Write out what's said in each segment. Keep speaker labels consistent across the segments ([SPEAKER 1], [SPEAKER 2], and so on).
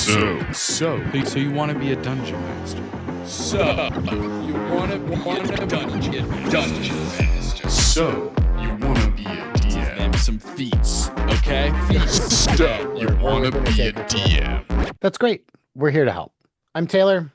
[SPEAKER 1] So you want to be a dungeon master?
[SPEAKER 2] So, you want a dungeon master.
[SPEAKER 1] So you want to be a DM?
[SPEAKER 2] Name some feats, okay? Feats.
[SPEAKER 1] So you want to be a DM?
[SPEAKER 3] That's great. We're here to help. I'm Taylor.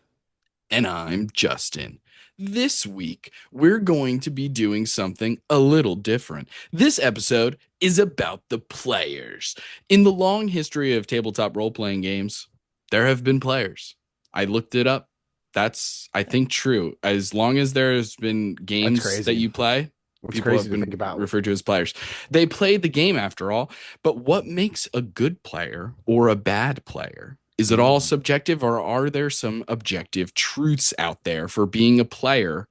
[SPEAKER 2] And I'm Justin. This week, we're going to be doing something a little different. This episode is about the players. In the long history of tabletop role-playing games, there have been players. I looked it up. That's, I think, true. As long as there's been games that you play, people have been referred to as players. They played the game after all. But what makes a good player or a bad player? Is it all subjective, or are there some objective truths out there for being a player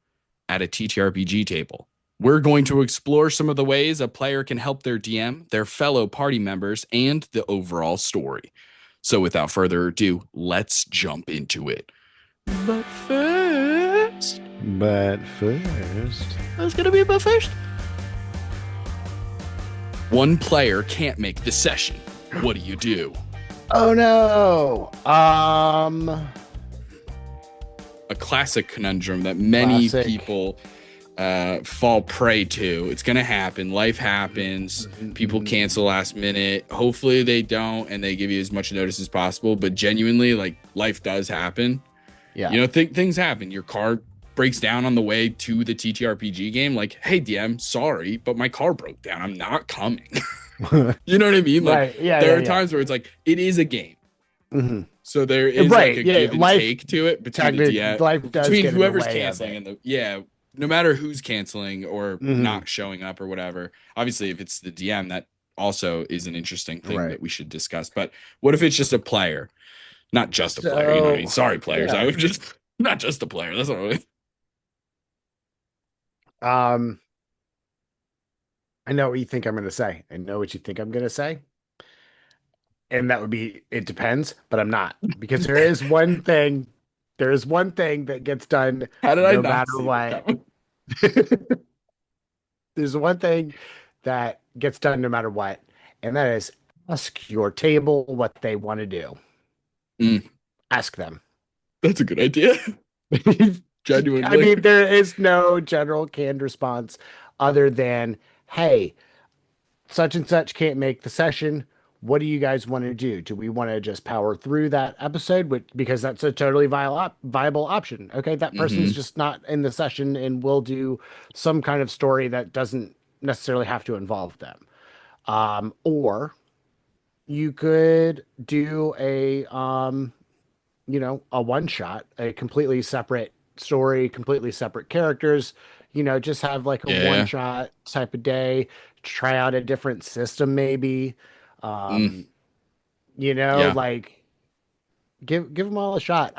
[SPEAKER 2] at a TTRPG table? We're going to explore some of the ways a player can help their DM, their fellow party members, and the overall story. So without further ado, let's jump into it. But first... What's going to be but first? One player can't make the session. What do?
[SPEAKER 3] Oh no.
[SPEAKER 2] A classic conundrum that many people fall prey to. It's going to happen. Life happens. People cancel last minute. Hopefully they don't, and they give you as much notice as possible. But genuinely, like, life does happen.
[SPEAKER 3] Yeah.
[SPEAKER 2] You know, things happen. Your car breaks down on the way to the TTRPG game. Like, hey, DM, sorry, but my car broke down. I'm not coming. You know what I mean? Like,
[SPEAKER 3] right. Yeah,
[SPEAKER 2] there are times where it's like, it is a game.
[SPEAKER 3] Mm-hmm.
[SPEAKER 2] So there is like a give and take to it between the DM,
[SPEAKER 3] life does
[SPEAKER 2] between
[SPEAKER 3] get
[SPEAKER 2] whoever's
[SPEAKER 3] in the way
[SPEAKER 2] canceling and no matter who's canceling or not showing up or whatever. Obviously, if it's the DM, that also is an interesting thing that we should discuss. But what if it's just a player? Not just a player, you know what I mean? Sorry, players. I would just not just a player. That's not what
[SPEAKER 3] I mean. I know what you think I'm going to say. I know what you think I'm going to say. And that would be, it depends, but I'm not. Because there is one thing that gets done no matter what. There's one thing that gets done no matter what, and that is ask your table what they want to do. Ask them.
[SPEAKER 2] That's a good idea. Genuinely.
[SPEAKER 3] I mean, there is no general canned response other than, hey, such and such can't make the session. What do you guys want to do? Do we want to just power through that episode? Because that's a totally viable option. Okay, that person's just not in the session, and we'll do some kind of story that doesn't necessarily have to involve them. Or you could do a one shot, a completely separate story, completely separate characters. Just have like a one shot type of day. Try out a different system, maybe. Like give them all a shot.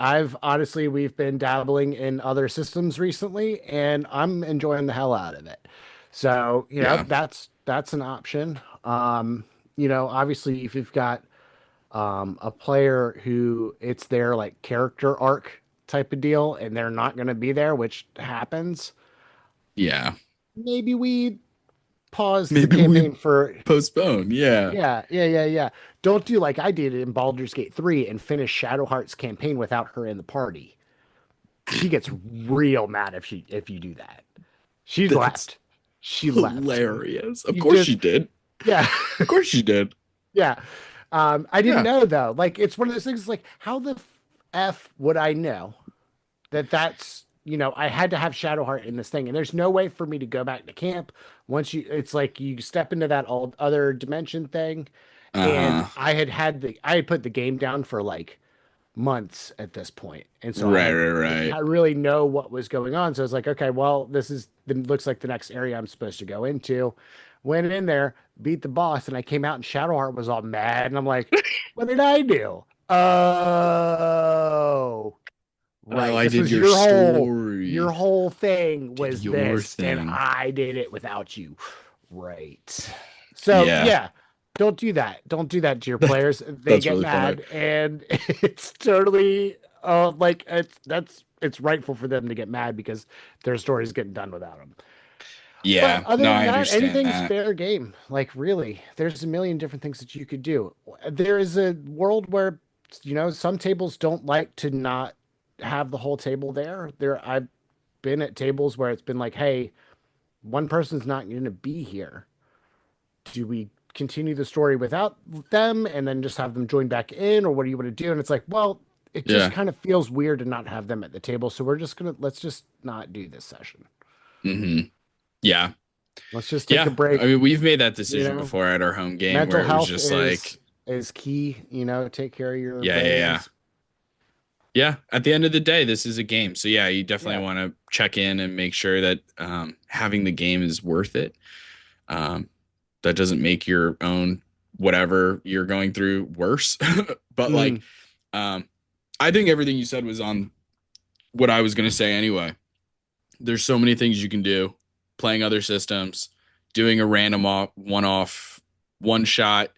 [SPEAKER 3] We've been dabbling in other systems recently, and I'm enjoying the hell out of it. So, that's an option. Obviously if you've got a player who it's their like character arc type of deal and they're not going to be there, which happens.
[SPEAKER 2] Yeah.
[SPEAKER 3] Maybe we pause the campaign for
[SPEAKER 2] postpone.
[SPEAKER 3] Yeah. Don't do like I did in Baldur's Gate 3 and finish Shadowheart's campaign without her in the party. She gets real mad if you do that. She left.
[SPEAKER 2] Hilarious. Of course she did.
[SPEAKER 3] Yeah.
[SPEAKER 2] Of course she did.
[SPEAKER 3] Yeah. I didn't know though. Like, it's one of those things like, how the F would I know that's, I had to have Shadowheart in this thing, and there's no way for me to go back to camp once it's like you step into that other dimension thing. And I had put the game down for like months at this point. And so I really know what was going on. So I was like, okay, well, looks like the next area I'm supposed to go into. Went in there, beat the boss, and I came out and Shadowheart was all mad. And I'm like, what did I do? Oh, right.
[SPEAKER 2] I did your story.
[SPEAKER 3] Your whole thing was this, and I did it without you. Right. So, don't do that. Don't do that to your players. They get really mad, and it's totally it's rightful for them to get mad because their story's getting done without them.
[SPEAKER 2] Yeah.
[SPEAKER 3] But other than that, anything's fair game. Like, really, there's a million different things that you could do. There is a world where some tables don't like to not have the whole table there. I've been at tables where it's been like, hey, one person's not going to be here. Do we continue the story without them and then just have them join back in, or what do you want to do? And it's like, well, it just
[SPEAKER 2] Yeah.
[SPEAKER 3] kind of feels weird to not have them at the table. So let's just not do this session.
[SPEAKER 2] Hmm. Yeah.
[SPEAKER 3] Let's just take a
[SPEAKER 2] Yeah.
[SPEAKER 3] break.
[SPEAKER 2] I mean, we've made that
[SPEAKER 3] You
[SPEAKER 2] decision
[SPEAKER 3] know,
[SPEAKER 2] before at our home game
[SPEAKER 3] mental
[SPEAKER 2] where it was
[SPEAKER 3] health
[SPEAKER 2] just like,
[SPEAKER 3] is key. Take care of your
[SPEAKER 2] yeah, yeah, yeah.
[SPEAKER 3] brains.
[SPEAKER 2] Yeah. At the end of the day, this is a game. So yeah, you
[SPEAKER 3] Yeah.
[SPEAKER 2] definitely want to check in and make sure that having the game is worth it. That doesn't make your own whatever you're going through worse. But like, I think everything you said was on what I was going to say anyway. There's so many things you can do playing other systems, doing a random one-off, one shot,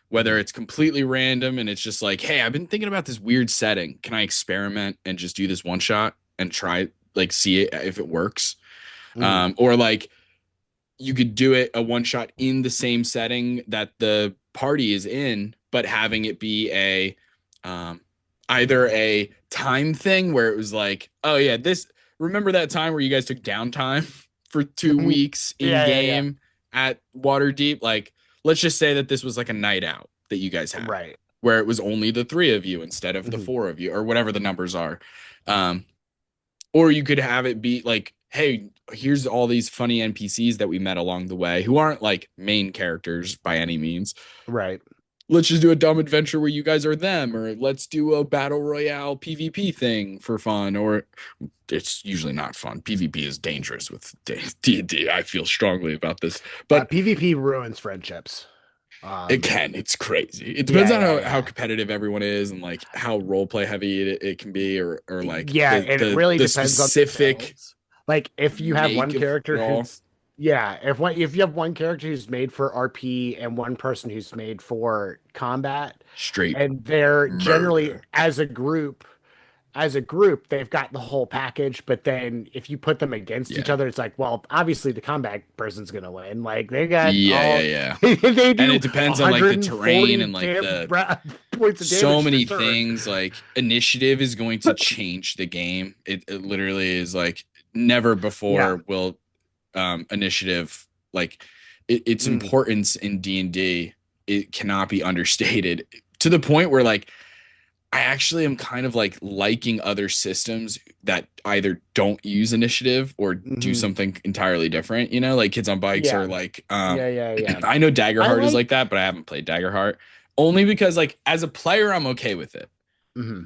[SPEAKER 2] whether it's completely random and it's just like, hey, I've been thinking about this weird setting. Can I experiment and just do this one shot and try, like, see it if it works? Or like, you could do it a one shot in the same setting that the party is in, but having it be either a time thing where it was like, oh yeah, remember that time where you guys took downtime for 2 weeks in
[SPEAKER 3] Yeah, yeah, yeah.
[SPEAKER 2] game at Waterdeep? Like, let's just say that this was like a night out that you guys had,
[SPEAKER 3] Right.
[SPEAKER 2] where it was only the three of you instead of the
[SPEAKER 3] Mhm.
[SPEAKER 2] four of you, or whatever the numbers are. Or you could have it be like, hey, here's all these funny NPCs that we met along the way who aren't like main characters by any means.
[SPEAKER 3] Right.
[SPEAKER 2] Let's just do a dumb adventure where you guys are them, or let's do a battle royale PvP thing for fun. Or it's usually not fun. PvP is dangerous with D&D. I feel strongly about this, but
[SPEAKER 3] PvP ruins friendships.
[SPEAKER 2] it can. It's crazy. It depends on
[SPEAKER 3] yeah.
[SPEAKER 2] how competitive everyone is and like how role play heavy it can be, or like
[SPEAKER 3] Yeah, and it really
[SPEAKER 2] the
[SPEAKER 3] depends on the
[SPEAKER 2] specific
[SPEAKER 3] balance. Like if you have one
[SPEAKER 2] make of
[SPEAKER 3] character
[SPEAKER 2] it all.
[SPEAKER 3] who's if you have one character who's made for RP and one person who's made for combat,
[SPEAKER 2] Straight
[SPEAKER 3] and they're generally
[SPEAKER 2] murder.
[SPEAKER 3] as a group, they've got the whole package. But then if you put them against each
[SPEAKER 2] Yeah.
[SPEAKER 3] other, it's like, well, obviously the combat person's gonna win. Like they got
[SPEAKER 2] Yeah,
[SPEAKER 3] all
[SPEAKER 2] yeah,
[SPEAKER 3] they
[SPEAKER 2] and
[SPEAKER 3] do
[SPEAKER 2] it depends on like the terrain
[SPEAKER 3] 140
[SPEAKER 2] and like the
[SPEAKER 3] points of damage
[SPEAKER 2] so
[SPEAKER 3] per
[SPEAKER 2] many
[SPEAKER 3] turn.
[SPEAKER 2] things. Like initiative is going to change the game. It literally is like never before will initiative, like its importance in D&D, it cannot be understated, to the point where like I actually am kind of like liking other systems that either don't use initiative or do something entirely different, like Kids on Bikes,
[SPEAKER 3] Yeah.
[SPEAKER 2] or like
[SPEAKER 3] Yeah.
[SPEAKER 2] I know Daggerheart is
[SPEAKER 3] like
[SPEAKER 2] like that, but I haven't played Daggerheart, only because like as a player I'm okay with it.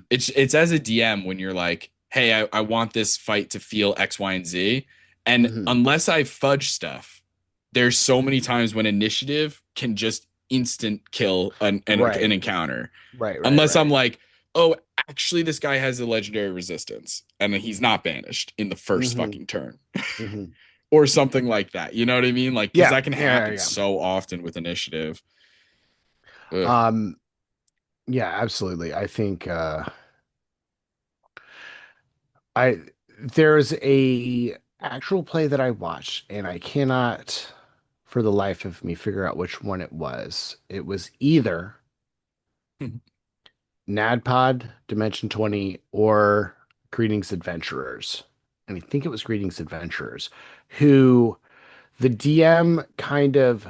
[SPEAKER 2] It's as a DM when you're like, hey, I want this fight to feel X, Y, and Z. And unless I fudge stuff, there's so many times when initiative can just instant kill an encounter.
[SPEAKER 3] Right.
[SPEAKER 2] Unless I'm like, oh, actually, this guy has a legendary resistance and he's not banished in the first fucking turn. Or something like that. You know what I mean? Like, because that can happen so often with initiative. Ugh.
[SPEAKER 3] Yeah, absolutely. I think I there's a actual play that I watched, and I cannot for the life of me figure out which one it was. It was either NADPOD, Dimension 20, or Greetings Adventurers. And I think it was Greetings Adventurers, who the DM kind of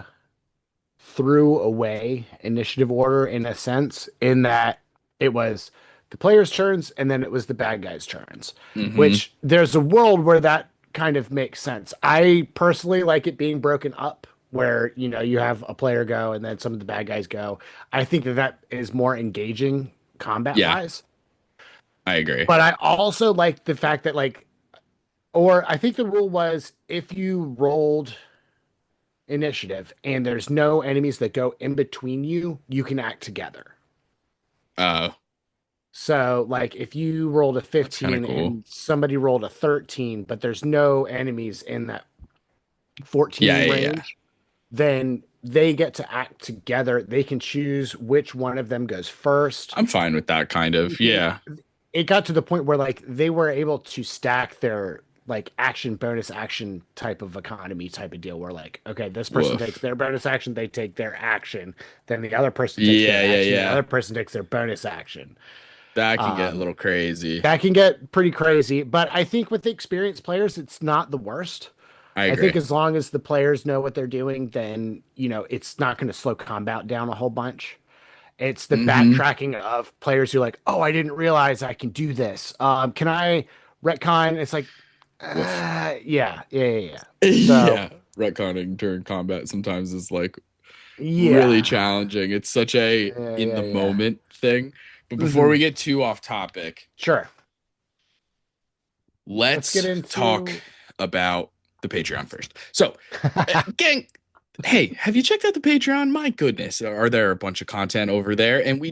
[SPEAKER 3] threw away initiative order in a sense, in that it was the players' turns and then it was the bad guys' turns, which there's a world where that kind of makes sense. I personally like it being broken up, where you have a player go and then some of the bad guys go. I think that is more engaging combat wise.
[SPEAKER 2] I agree.
[SPEAKER 3] But I also like the fact that or I think the rule was, if you rolled initiative and there's no enemies that go in between you, you can act together. So like if you rolled a 15
[SPEAKER 2] cool.
[SPEAKER 3] and somebody rolled a 13, but there's no enemies in that 14 range, then they get to act together. They can choose which one of them goes first.
[SPEAKER 2] I'm fine with that kind of. Yeah.
[SPEAKER 3] It got to the point where like they were able to stack their like action bonus action type of economy type of deal where like, okay, this person takes
[SPEAKER 2] Woof.
[SPEAKER 3] their bonus action, they take their action, then the other person takes
[SPEAKER 2] Yeah,
[SPEAKER 3] their
[SPEAKER 2] yeah,
[SPEAKER 3] action, the
[SPEAKER 2] yeah.
[SPEAKER 3] other person takes their bonus action.
[SPEAKER 2] That can get a
[SPEAKER 3] Um,
[SPEAKER 2] little crazy.
[SPEAKER 3] that can get pretty crazy, but I think with the experienced players, it's not the worst.
[SPEAKER 2] I
[SPEAKER 3] I think
[SPEAKER 2] agree.
[SPEAKER 3] as long as the players know what they're doing, then it's not going to slow combat down a whole bunch. It's the
[SPEAKER 2] Mm-hmm.
[SPEAKER 3] backtracking of players who are like, oh, I didn't realize I can do this. Can I retcon? It's like,
[SPEAKER 2] Woof.
[SPEAKER 3] yeah. So,
[SPEAKER 2] Yeah. Retconning during combat sometimes is like really
[SPEAKER 3] yeah,
[SPEAKER 2] challenging. It's such a in the
[SPEAKER 3] yeah.
[SPEAKER 2] moment thing. But before
[SPEAKER 3] Hmm.
[SPEAKER 2] we get too off topic,
[SPEAKER 3] Sure. Let's get
[SPEAKER 2] let's talk
[SPEAKER 3] into.
[SPEAKER 2] about the Patreon first. So, gang, hey, have you checked out the Patreon? My goodness, are there a bunch of content over there? And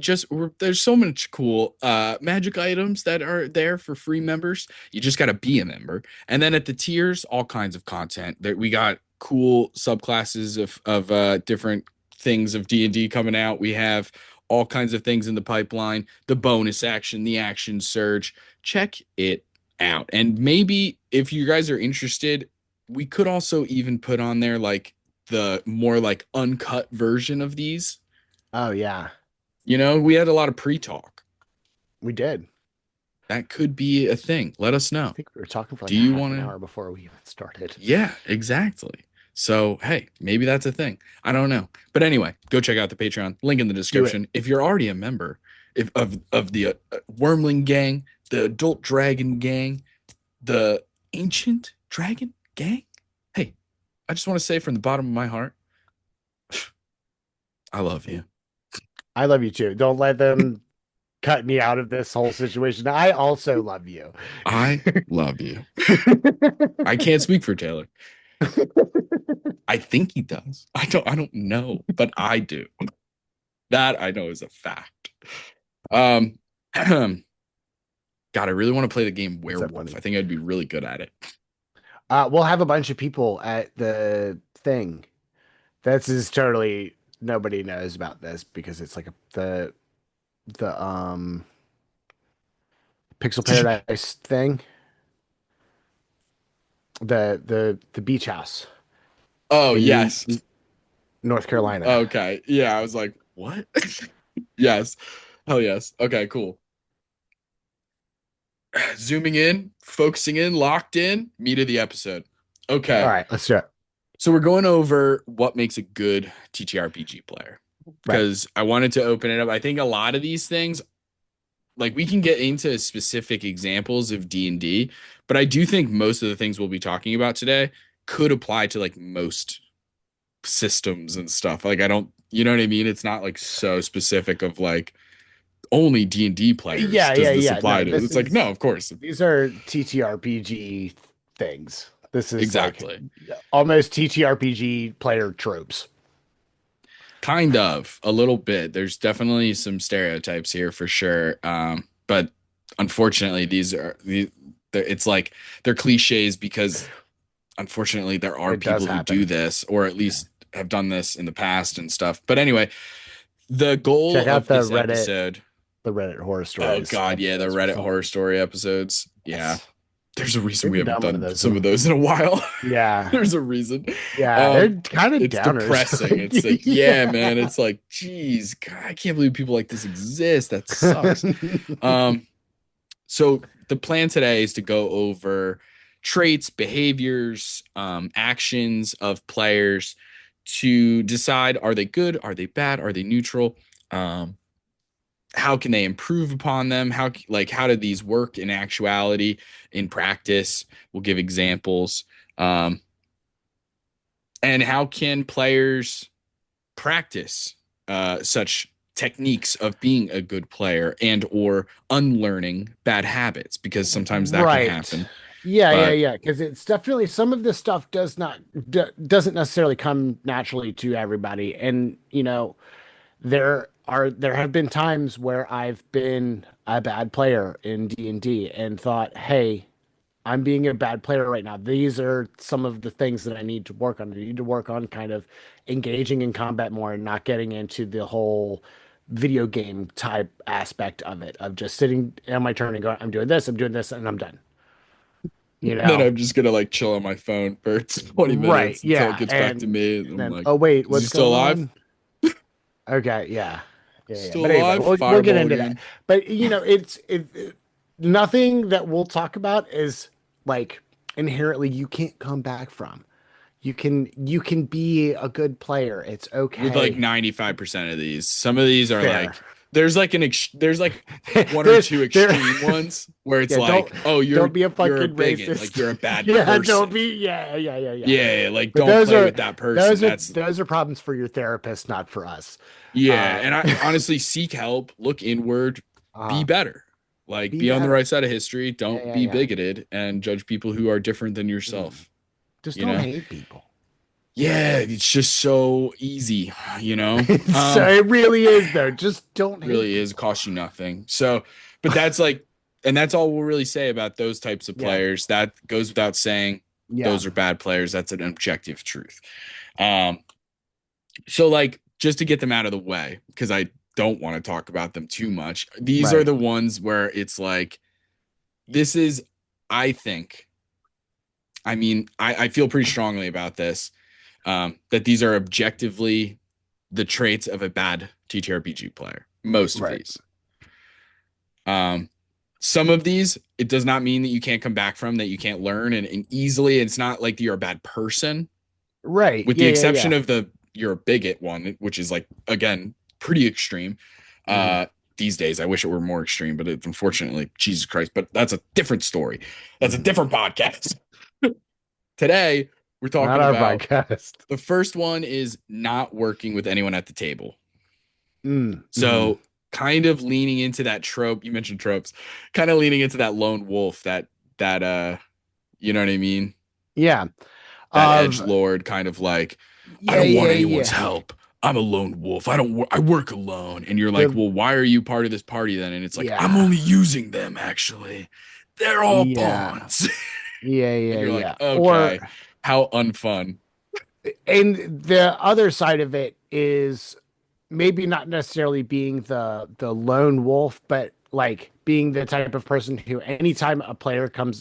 [SPEAKER 2] there's so much cool magic items that are there for free members. You just got to be a member. And then at the tiers, all kinds of content. That we got cool subclasses of different things of D&D coming out. We have all kinds of things in the pipeline, the bonus action, the action surge. Check it out. And maybe if you guys are interested, we could also even put on there like the more like uncut version of these.
[SPEAKER 3] Oh, yeah,
[SPEAKER 2] We had a lot of pre-talk.
[SPEAKER 3] we did.
[SPEAKER 2] That could be a thing. Let us
[SPEAKER 3] I
[SPEAKER 2] know.
[SPEAKER 3] think we were talking for like
[SPEAKER 2] Do
[SPEAKER 3] a
[SPEAKER 2] you
[SPEAKER 3] half
[SPEAKER 2] want
[SPEAKER 3] an
[SPEAKER 2] to?
[SPEAKER 3] hour before we even started.
[SPEAKER 2] Yeah, exactly. So, hey, maybe that's a thing. I don't know. But anyway, go check out the Patreon. Link in the
[SPEAKER 3] Do it.
[SPEAKER 2] description. If you're already a member of the Wormling gang, the Adult Dragon gang, the Ancient Dragon gang, hey, I just want to say from the bottom of my heart, I love you.
[SPEAKER 3] I love you too. Don't let them cut me out of this whole situation. I also love you.
[SPEAKER 2] I love you. I can't speak for Taylor. I think he does. I don't know, but I do. That I know is a fact. Um God, I really want to play the game
[SPEAKER 3] What's that
[SPEAKER 2] Werewolf.
[SPEAKER 3] funny?
[SPEAKER 2] I think I'd be really good at it.
[SPEAKER 3] We'll have a bunch of people at the thing. This is totally nobody knows about this because it's like the Pixel Paradise thing. The beach house
[SPEAKER 2] Oh,
[SPEAKER 3] in
[SPEAKER 2] yes.
[SPEAKER 3] North Carolina.
[SPEAKER 2] Okay. Yeah, I was like, what? Yes. Hell yes. Okay, cool. Zooming in, focusing in, locked in, meat of the episode.
[SPEAKER 3] All
[SPEAKER 2] Okay.
[SPEAKER 3] right, let's do it.
[SPEAKER 2] So we're going over what makes a good TTRPG player
[SPEAKER 3] Right.
[SPEAKER 2] because I wanted to open it up. I think a lot of these things, like we can get into specific examples of D&D, but I do think most of the things we'll be talking about today could apply to like most systems and stuff. Like I don't, you know what I mean? It's not like so specific of like only D&D players
[SPEAKER 3] Yeah,
[SPEAKER 2] does
[SPEAKER 3] yeah,
[SPEAKER 2] this
[SPEAKER 3] yeah.
[SPEAKER 2] apply
[SPEAKER 3] No,
[SPEAKER 2] to. It's like no, of course.
[SPEAKER 3] these are TTRPG things. This is like
[SPEAKER 2] Exactly.
[SPEAKER 3] almost TTRPG player tropes.
[SPEAKER 2] Kind of a little bit. There's definitely some stereotypes here for sure. But unfortunately, it's like they're cliches because unfortunately there are
[SPEAKER 3] It does
[SPEAKER 2] people who do
[SPEAKER 3] happen.
[SPEAKER 2] this or at
[SPEAKER 3] Yeah.
[SPEAKER 2] least have done this in the past and stuff. But anyway, the goal
[SPEAKER 3] Check out
[SPEAKER 2] of this episode.
[SPEAKER 3] the Reddit horror
[SPEAKER 2] Oh
[SPEAKER 3] stories
[SPEAKER 2] God, yeah, the
[SPEAKER 3] episodes for
[SPEAKER 2] Reddit
[SPEAKER 3] some
[SPEAKER 2] horror
[SPEAKER 3] reason.
[SPEAKER 2] story episodes. Yeah.
[SPEAKER 3] Yes.
[SPEAKER 2] There's a reason
[SPEAKER 3] We
[SPEAKER 2] we
[SPEAKER 3] haven't
[SPEAKER 2] haven't
[SPEAKER 3] done one of
[SPEAKER 2] done
[SPEAKER 3] those
[SPEAKER 2] some of
[SPEAKER 3] in
[SPEAKER 2] those in a while.
[SPEAKER 3] yeah.
[SPEAKER 2] There's a reason.
[SPEAKER 3] Yeah, they're
[SPEAKER 2] Um,
[SPEAKER 3] kind of
[SPEAKER 2] it's
[SPEAKER 3] downers.
[SPEAKER 2] depressing. It's like, yeah, man.
[SPEAKER 3] Yeah.
[SPEAKER 2] It's like, geez, God, I can't believe people like this exist. That sucks. Um, so the plan today is to go over traits, behaviors, actions of players to decide are they good, are they bad, are they neutral? Um, how can they improve upon them? How do these work in actuality, in practice? We'll give examples. Um, and how can players practice such techniques of being a good player and or unlearning bad habits because sometimes that can
[SPEAKER 3] Right.
[SPEAKER 2] happen.
[SPEAKER 3] Yeah.
[SPEAKER 2] But
[SPEAKER 3] Because it's definitely some of this stuff doesn't necessarily come naturally to everybody, and there have been times where I've been a bad player in D&D and thought, hey, I'm being a bad player right now. These are some of the things that I need to work on. I need to work on kind of engaging in combat more and not getting into the whole video game type aspect of it, of just sitting on my turn and going, I'm doing this, and I'm done. you
[SPEAKER 2] Then
[SPEAKER 3] know?
[SPEAKER 2] I'm just gonna like chill on my phone for 20
[SPEAKER 3] Right.
[SPEAKER 2] minutes until it
[SPEAKER 3] Yeah.
[SPEAKER 2] gets back to me. And I'm
[SPEAKER 3] Then,
[SPEAKER 2] like,
[SPEAKER 3] oh, wait,
[SPEAKER 2] is he
[SPEAKER 3] what's
[SPEAKER 2] still
[SPEAKER 3] going
[SPEAKER 2] alive?
[SPEAKER 3] on? Okay. Yeah. Yeah. Yeah.
[SPEAKER 2] Still
[SPEAKER 3] But anyway,
[SPEAKER 2] alive?
[SPEAKER 3] we'll get
[SPEAKER 2] Fireball
[SPEAKER 3] into that.
[SPEAKER 2] again.
[SPEAKER 3] But, nothing that we'll talk about is like inherently you can't come back from. You can be a good player. It's
[SPEAKER 2] With like
[SPEAKER 3] okay.
[SPEAKER 2] 95% of these. Some of these are
[SPEAKER 3] Fair.
[SPEAKER 2] like there's like one or
[SPEAKER 3] There's
[SPEAKER 2] two
[SPEAKER 3] there
[SPEAKER 2] extreme ones where it's
[SPEAKER 3] yeah,
[SPEAKER 2] like, oh,
[SPEAKER 3] don't be a
[SPEAKER 2] you're a
[SPEAKER 3] fucking
[SPEAKER 2] bigot, like
[SPEAKER 3] racist.
[SPEAKER 2] you're a bad
[SPEAKER 3] Yeah, don't
[SPEAKER 2] person.
[SPEAKER 3] be yeah.
[SPEAKER 2] Yeah, like
[SPEAKER 3] But
[SPEAKER 2] don't
[SPEAKER 3] those
[SPEAKER 2] play
[SPEAKER 3] are
[SPEAKER 2] with that person.
[SPEAKER 3] those are
[SPEAKER 2] That's
[SPEAKER 3] those are problems for your therapist, not for us.
[SPEAKER 2] yeah,
[SPEAKER 3] Uh
[SPEAKER 2] and I honestly seek help, look inward, be
[SPEAKER 3] uh
[SPEAKER 2] better. Like
[SPEAKER 3] be
[SPEAKER 2] be on the
[SPEAKER 3] better.
[SPEAKER 2] right side of history,
[SPEAKER 3] Yeah,
[SPEAKER 2] don't
[SPEAKER 3] yeah,
[SPEAKER 2] be
[SPEAKER 3] yeah.
[SPEAKER 2] bigoted and judge people who are different than
[SPEAKER 3] Mm.
[SPEAKER 2] yourself,
[SPEAKER 3] Just
[SPEAKER 2] you
[SPEAKER 3] don't
[SPEAKER 2] know?
[SPEAKER 3] hate people.
[SPEAKER 2] Yeah, it's just so easy, you know?
[SPEAKER 3] So it really is though. Just don't hate
[SPEAKER 2] Really is
[SPEAKER 3] people.
[SPEAKER 2] cost you nothing. So, but that's like, and that's all we'll really say about those types of
[SPEAKER 3] Yeah.
[SPEAKER 2] players. That goes without saying.
[SPEAKER 3] Yeah.
[SPEAKER 2] Those are bad players. That's an objective truth. Um, so like just to get them out of the way, because I don't want to talk about them too much. These are
[SPEAKER 3] Right.
[SPEAKER 2] the ones where it's like, this is, I think, I mean, I feel pretty strongly about this. That these are objectively the traits of a bad TTRPG player. Most of
[SPEAKER 3] Right.
[SPEAKER 2] these. Um, some of these, it does not mean that you can't come back from, that you can't learn and easily. It's not like you're a bad person,
[SPEAKER 3] Right.
[SPEAKER 2] with the
[SPEAKER 3] Yeah, yeah,
[SPEAKER 2] exception
[SPEAKER 3] yeah.
[SPEAKER 2] of the you're a bigot one, which is like again pretty extreme.
[SPEAKER 3] Mhm.
[SPEAKER 2] These days, I wish it were more extreme, but it's unfortunately Jesus Christ. But that's a different story. That's a
[SPEAKER 3] Mhm.
[SPEAKER 2] different podcast. Today, we're
[SPEAKER 3] Not
[SPEAKER 2] talking
[SPEAKER 3] our
[SPEAKER 2] about
[SPEAKER 3] podcast.
[SPEAKER 2] the first one is not working with anyone at the table.
[SPEAKER 3] Mhm.
[SPEAKER 2] So kind of leaning into that trope, you mentioned tropes, kind of leaning into that lone wolf, that you know what I mean?
[SPEAKER 3] Yeah.
[SPEAKER 2] That edge
[SPEAKER 3] Of
[SPEAKER 2] lord kind of like, I
[SPEAKER 3] yeah,
[SPEAKER 2] don't want
[SPEAKER 3] yeah,
[SPEAKER 2] anyone's
[SPEAKER 3] yeah.
[SPEAKER 2] help. I'm a lone wolf. I work alone. And you're like,
[SPEAKER 3] The
[SPEAKER 2] well, why are you part of this party then? And it's like, I'm
[SPEAKER 3] yeah.
[SPEAKER 2] only using them actually. They're all
[SPEAKER 3] Yeah.
[SPEAKER 2] pawns.
[SPEAKER 3] Yeah,
[SPEAKER 2] And
[SPEAKER 3] yeah,
[SPEAKER 2] you're like,
[SPEAKER 3] yeah.
[SPEAKER 2] okay,
[SPEAKER 3] Or
[SPEAKER 2] how unfun.
[SPEAKER 3] and the other side of it is maybe not necessarily being the lone wolf, but like being the type of person who anytime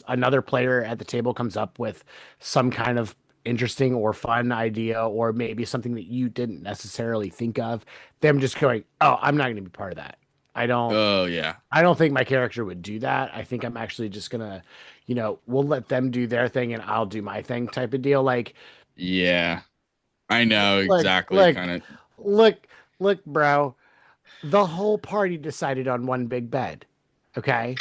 [SPEAKER 3] another player at the table comes up with some kind of interesting or fun idea or maybe something that you didn't necessarily think of, them just going, "Oh, I'm not going to be part of that." I don't
[SPEAKER 2] Oh yeah.
[SPEAKER 3] I don't think my character would do that. I think I'm actually just gonna, we'll let them do their thing and I'll do my thing type of deal. Like,
[SPEAKER 2] Yeah. I know
[SPEAKER 3] look,
[SPEAKER 2] exactly
[SPEAKER 3] look,
[SPEAKER 2] kind of.
[SPEAKER 3] look, look, bro. The whole party decided on one big bed. Okay.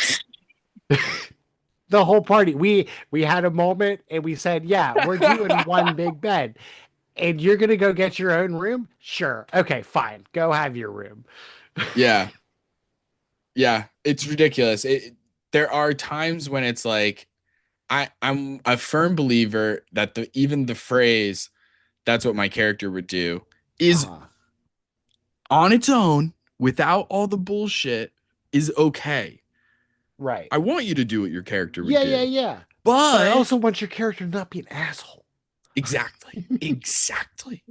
[SPEAKER 3] The whole party. We had a moment and we said, yeah, we're doing one big bed. And you're gonna go get your own room? Sure. Okay, fine. Go have your room.
[SPEAKER 2] Yeah. Yeah, it's ridiculous. There are times when it's like I'm a firm believer that even the phrase "that's what my character would do" is
[SPEAKER 3] Uh-huh.
[SPEAKER 2] on its own without all the bullshit is okay.
[SPEAKER 3] Right.
[SPEAKER 2] I want you to do what your character would
[SPEAKER 3] Yeah, yeah,
[SPEAKER 2] do,
[SPEAKER 3] yeah. But I
[SPEAKER 2] but
[SPEAKER 3] also want your character to not be an asshole.
[SPEAKER 2] exactly.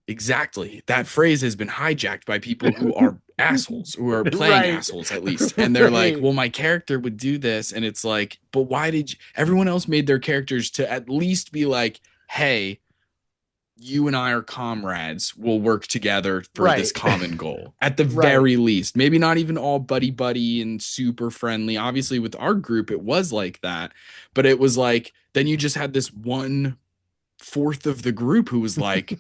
[SPEAKER 2] Exactly. That phrase has been hijacked by people who are assholes, who are playing
[SPEAKER 3] Right.
[SPEAKER 2] assholes at least. And they're like,
[SPEAKER 3] Right.
[SPEAKER 2] well, my character would do this. And it's like, but why did you? Everyone else made their characters to at least be like, hey, you and I are comrades. We'll work together for this
[SPEAKER 3] Right.
[SPEAKER 2] common goal at the
[SPEAKER 3] Right.
[SPEAKER 2] very least. Maybe not even all buddy buddy and super friendly. Obviously, with our group, it was like that. But it was like, then you just had this 1/4 of the group who was like,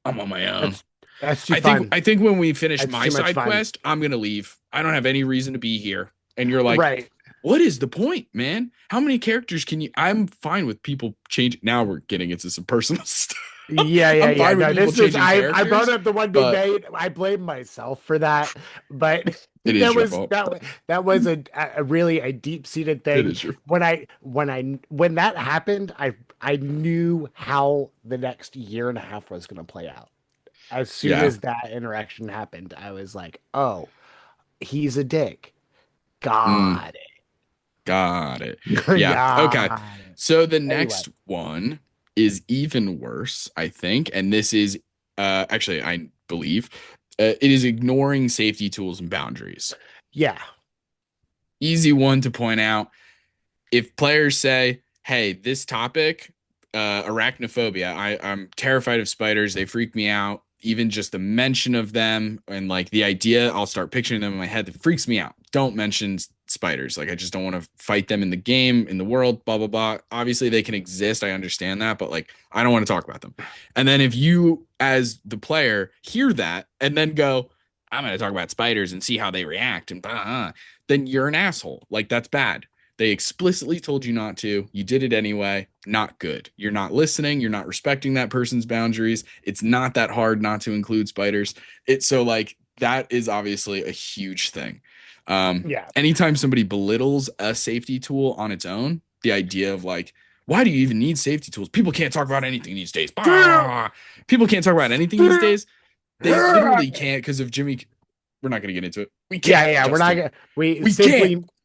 [SPEAKER 2] I'm on my own.
[SPEAKER 3] That's that's too
[SPEAKER 2] I think
[SPEAKER 3] fun.
[SPEAKER 2] I think when we finish
[SPEAKER 3] That's
[SPEAKER 2] my
[SPEAKER 3] too much
[SPEAKER 2] side
[SPEAKER 3] fun.
[SPEAKER 2] quest, I'm gonna leave. I don't have any reason to be here. And you're like,
[SPEAKER 3] Right.
[SPEAKER 2] what is the point, man? How many characters can you? I'm fine with people changing. Now we're getting into some personal stuff.
[SPEAKER 3] Yeah, yeah,
[SPEAKER 2] I'm
[SPEAKER 3] yeah.
[SPEAKER 2] fine with
[SPEAKER 3] No,
[SPEAKER 2] people
[SPEAKER 3] this is
[SPEAKER 2] changing
[SPEAKER 3] I brought
[SPEAKER 2] characters,
[SPEAKER 3] up the one big
[SPEAKER 2] but
[SPEAKER 3] bait. I blame myself for that. But
[SPEAKER 2] it is your fault.
[SPEAKER 3] that was a really a deep-seated
[SPEAKER 2] It
[SPEAKER 3] thing.
[SPEAKER 2] is your
[SPEAKER 3] When that happened, I knew how the next year and a half was gonna play out. As soon
[SPEAKER 2] yeah.
[SPEAKER 3] as that interaction happened, I was like, oh, he's a dick.
[SPEAKER 2] Mm,
[SPEAKER 3] Got
[SPEAKER 2] got it.
[SPEAKER 3] it.
[SPEAKER 2] Yeah. Okay.
[SPEAKER 3] Got it.
[SPEAKER 2] So the
[SPEAKER 3] Anyway,
[SPEAKER 2] next one is even worse, I think, and this is actually I believe it is ignoring safety tools and boundaries.
[SPEAKER 3] yeah.
[SPEAKER 2] Easy one to point out. if players say, hey, this topic, arachnophobia, I'm terrified of spiders. They freak me out. Even just the mention of them and like the idea, I'll start picturing them in my head. That freaks me out. Don't mention spiders. Like I just don't want to fight them in the game, in the world, blah, blah, blah. Obviously they can exist. I understand that, but like I don't want to talk about them. And then if you as the player hear that and then go, I'm going to talk about spiders and see how they react and blah, blah, then you're an asshole. Like that's bad. They explicitly told you not to. You did it anyway. Not good. You're not listening. You're not respecting that person's boundaries. It's not that hard not to include spiders. It's so like that is obviously a huge thing.
[SPEAKER 3] Yeah.
[SPEAKER 2] Anytime somebody belittles a safety tool on its own, the idea of like, why do you even need safety tools? People can't talk about anything these days. People can't talk about anything these days. They literally can't because of Jimmy. We're not going to get into it. We can't.
[SPEAKER 3] Yeah. We're not gonna. We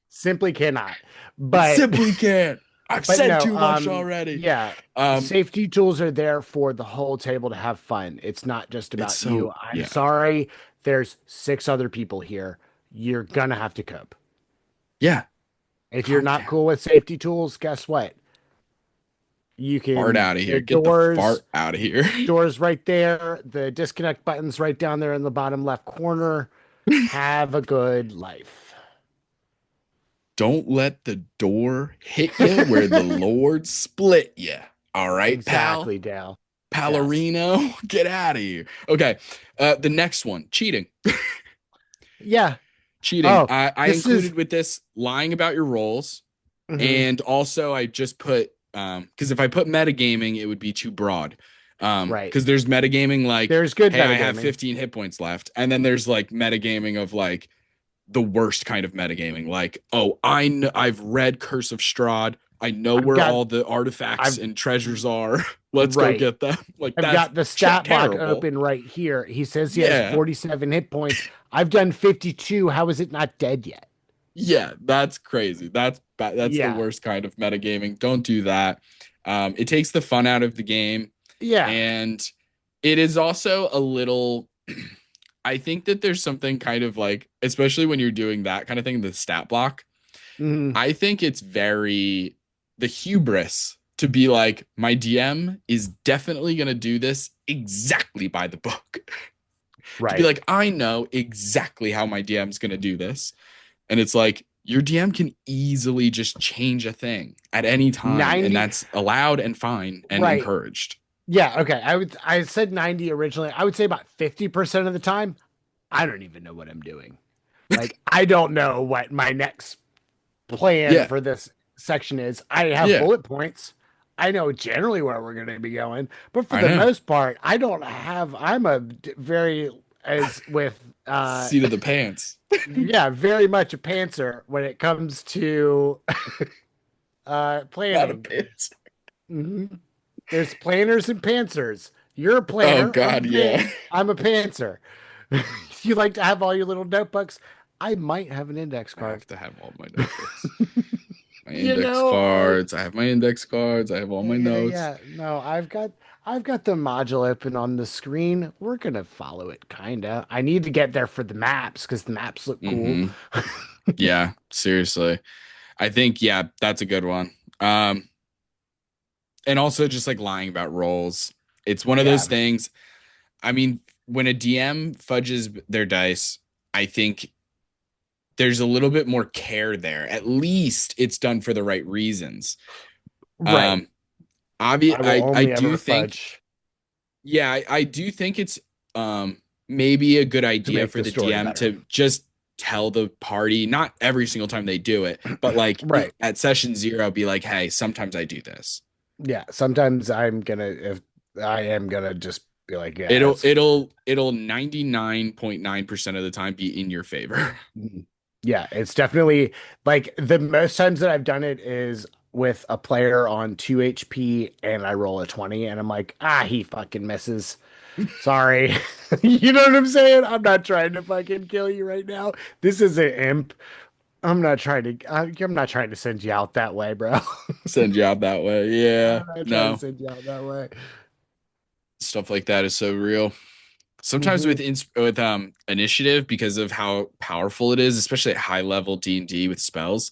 [SPEAKER 3] simply cannot. But
[SPEAKER 2] simply can't. I've said
[SPEAKER 3] no,
[SPEAKER 2] too much already.
[SPEAKER 3] Yeah. Safety tools are there for the whole table to have fun. It's not just about you. I'm sorry. There's 6 other people here. You're gonna have to cope.
[SPEAKER 2] Yeah.
[SPEAKER 3] If you're not cool with safety tools, guess what? You can
[SPEAKER 2] fart out of here. Get the fart out of here.
[SPEAKER 3] Doors right there. The disconnect button's right down there in the bottom left corner. Have a good life.
[SPEAKER 2] Don't let the door hit you where the Lord split you. All right,
[SPEAKER 3] exactly,
[SPEAKER 2] pal?
[SPEAKER 3] Dale.
[SPEAKER 2] Palerino, yes. Get out of here. Okay. The next one, cheating.
[SPEAKER 3] Yeah.
[SPEAKER 2] Cheating. I included with this lying about your roles. Mm-hmm. And also I just put, because if I put metagaming, it would be too broad.
[SPEAKER 3] Right.
[SPEAKER 2] Because there's metagaming like,
[SPEAKER 3] there's good
[SPEAKER 2] hey, I have 15 hit points left. And then there's like metagaming of like, the worst kind of metagaming, like, oh, I've read Curse of Strahd. I know where all the artifacts and treasures are. Let's go get them. Like
[SPEAKER 3] I've got the stat block open right here. He says he has 47 hit points. I've done 52. How is it not dead yet?
[SPEAKER 2] Yeah, that's crazy. That's the worst kind of metagaming. Don't do that. It takes the fun out of the game.
[SPEAKER 3] Yeah.
[SPEAKER 2] And it is also a little I think that there's something kind of like, especially when you're doing that kind of thing, the stat block, I think it's the hubris to be like, my DM is definitely going to do this exactly by the book. Right. To be like, I know exactly how my DM's going to do this. And it's like, your DM can easily just change a thing at any time. And that's allowed and fine and encouraged.
[SPEAKER 3] Yeah, okay. I said 90 originally. I would say about 50% of the time, I don't even know what I'm doing. Like, I don't know what my next plan for this section is. I have bullet points. I know generally where we're going to be going, but for the most part, I don't have. I'm a very
[SPEAKER 2] seat of the pants.
[SPEAKER 3] Yeah, very much a pantser when it comes to planning.
[SPEAKER 2] Not a pantser.
[SPEAKER 3] Mm-hmm. There's planners and pantsers. You're a planner.
[SPEAKER 2] Oh God,
[SPEAKER 3] I'm a pantser. You like to have all your little notebooks. I might have an index card.
[SPEAKER 2] I have to have all my notebooks. My index cards. I have my index cards. I have all my notes.
[SPEAKER 3] Yeah, no, I've got the module open on the screen. We're gonna follow it, kinda. I need to get there for the maps because the maps look cool.
[SPEAKER 2] Mm-hmm. Yeah, seriously. I think that's a good one. And also just like lying about roles. It's one of those things. I mean, when a DM fudges their dice, I think there's a little bit more care there. At least it's done for the right reasons.
[SPEAKER 3] Right.
[SPEAKER 2] I do think. Yeah, I do think it's maybe a good idea for the DM to just tell the party, not every single time they do it, but like at session 0, be like, hey, sometimes I do this.
[SPEAKER 3] Yeah, sometimes I am gonna just be like, yeah,
[SPEAKER 2] it'll 99.9% of the time be in your favor.
[SPEAKER 3] Yeah, it's definitely like the most times that I've done it is with a player on 2 HP and I roll a 20 and I'm like, he fucking misses. Sorry. You know what I'm saying? I'm not trying to fucking kill you right now. This is an imp. I'm not trying to send you out that way, bro.
[SPEAKER 2] Send you out that way. Yeah.
[SPEAKER 3] I'm not trying to send you out that way.
[SPEAKER 2] Stuff like that is so real. Sometimes with initiative, because of how powerful it is, especially at high level D&D with spells,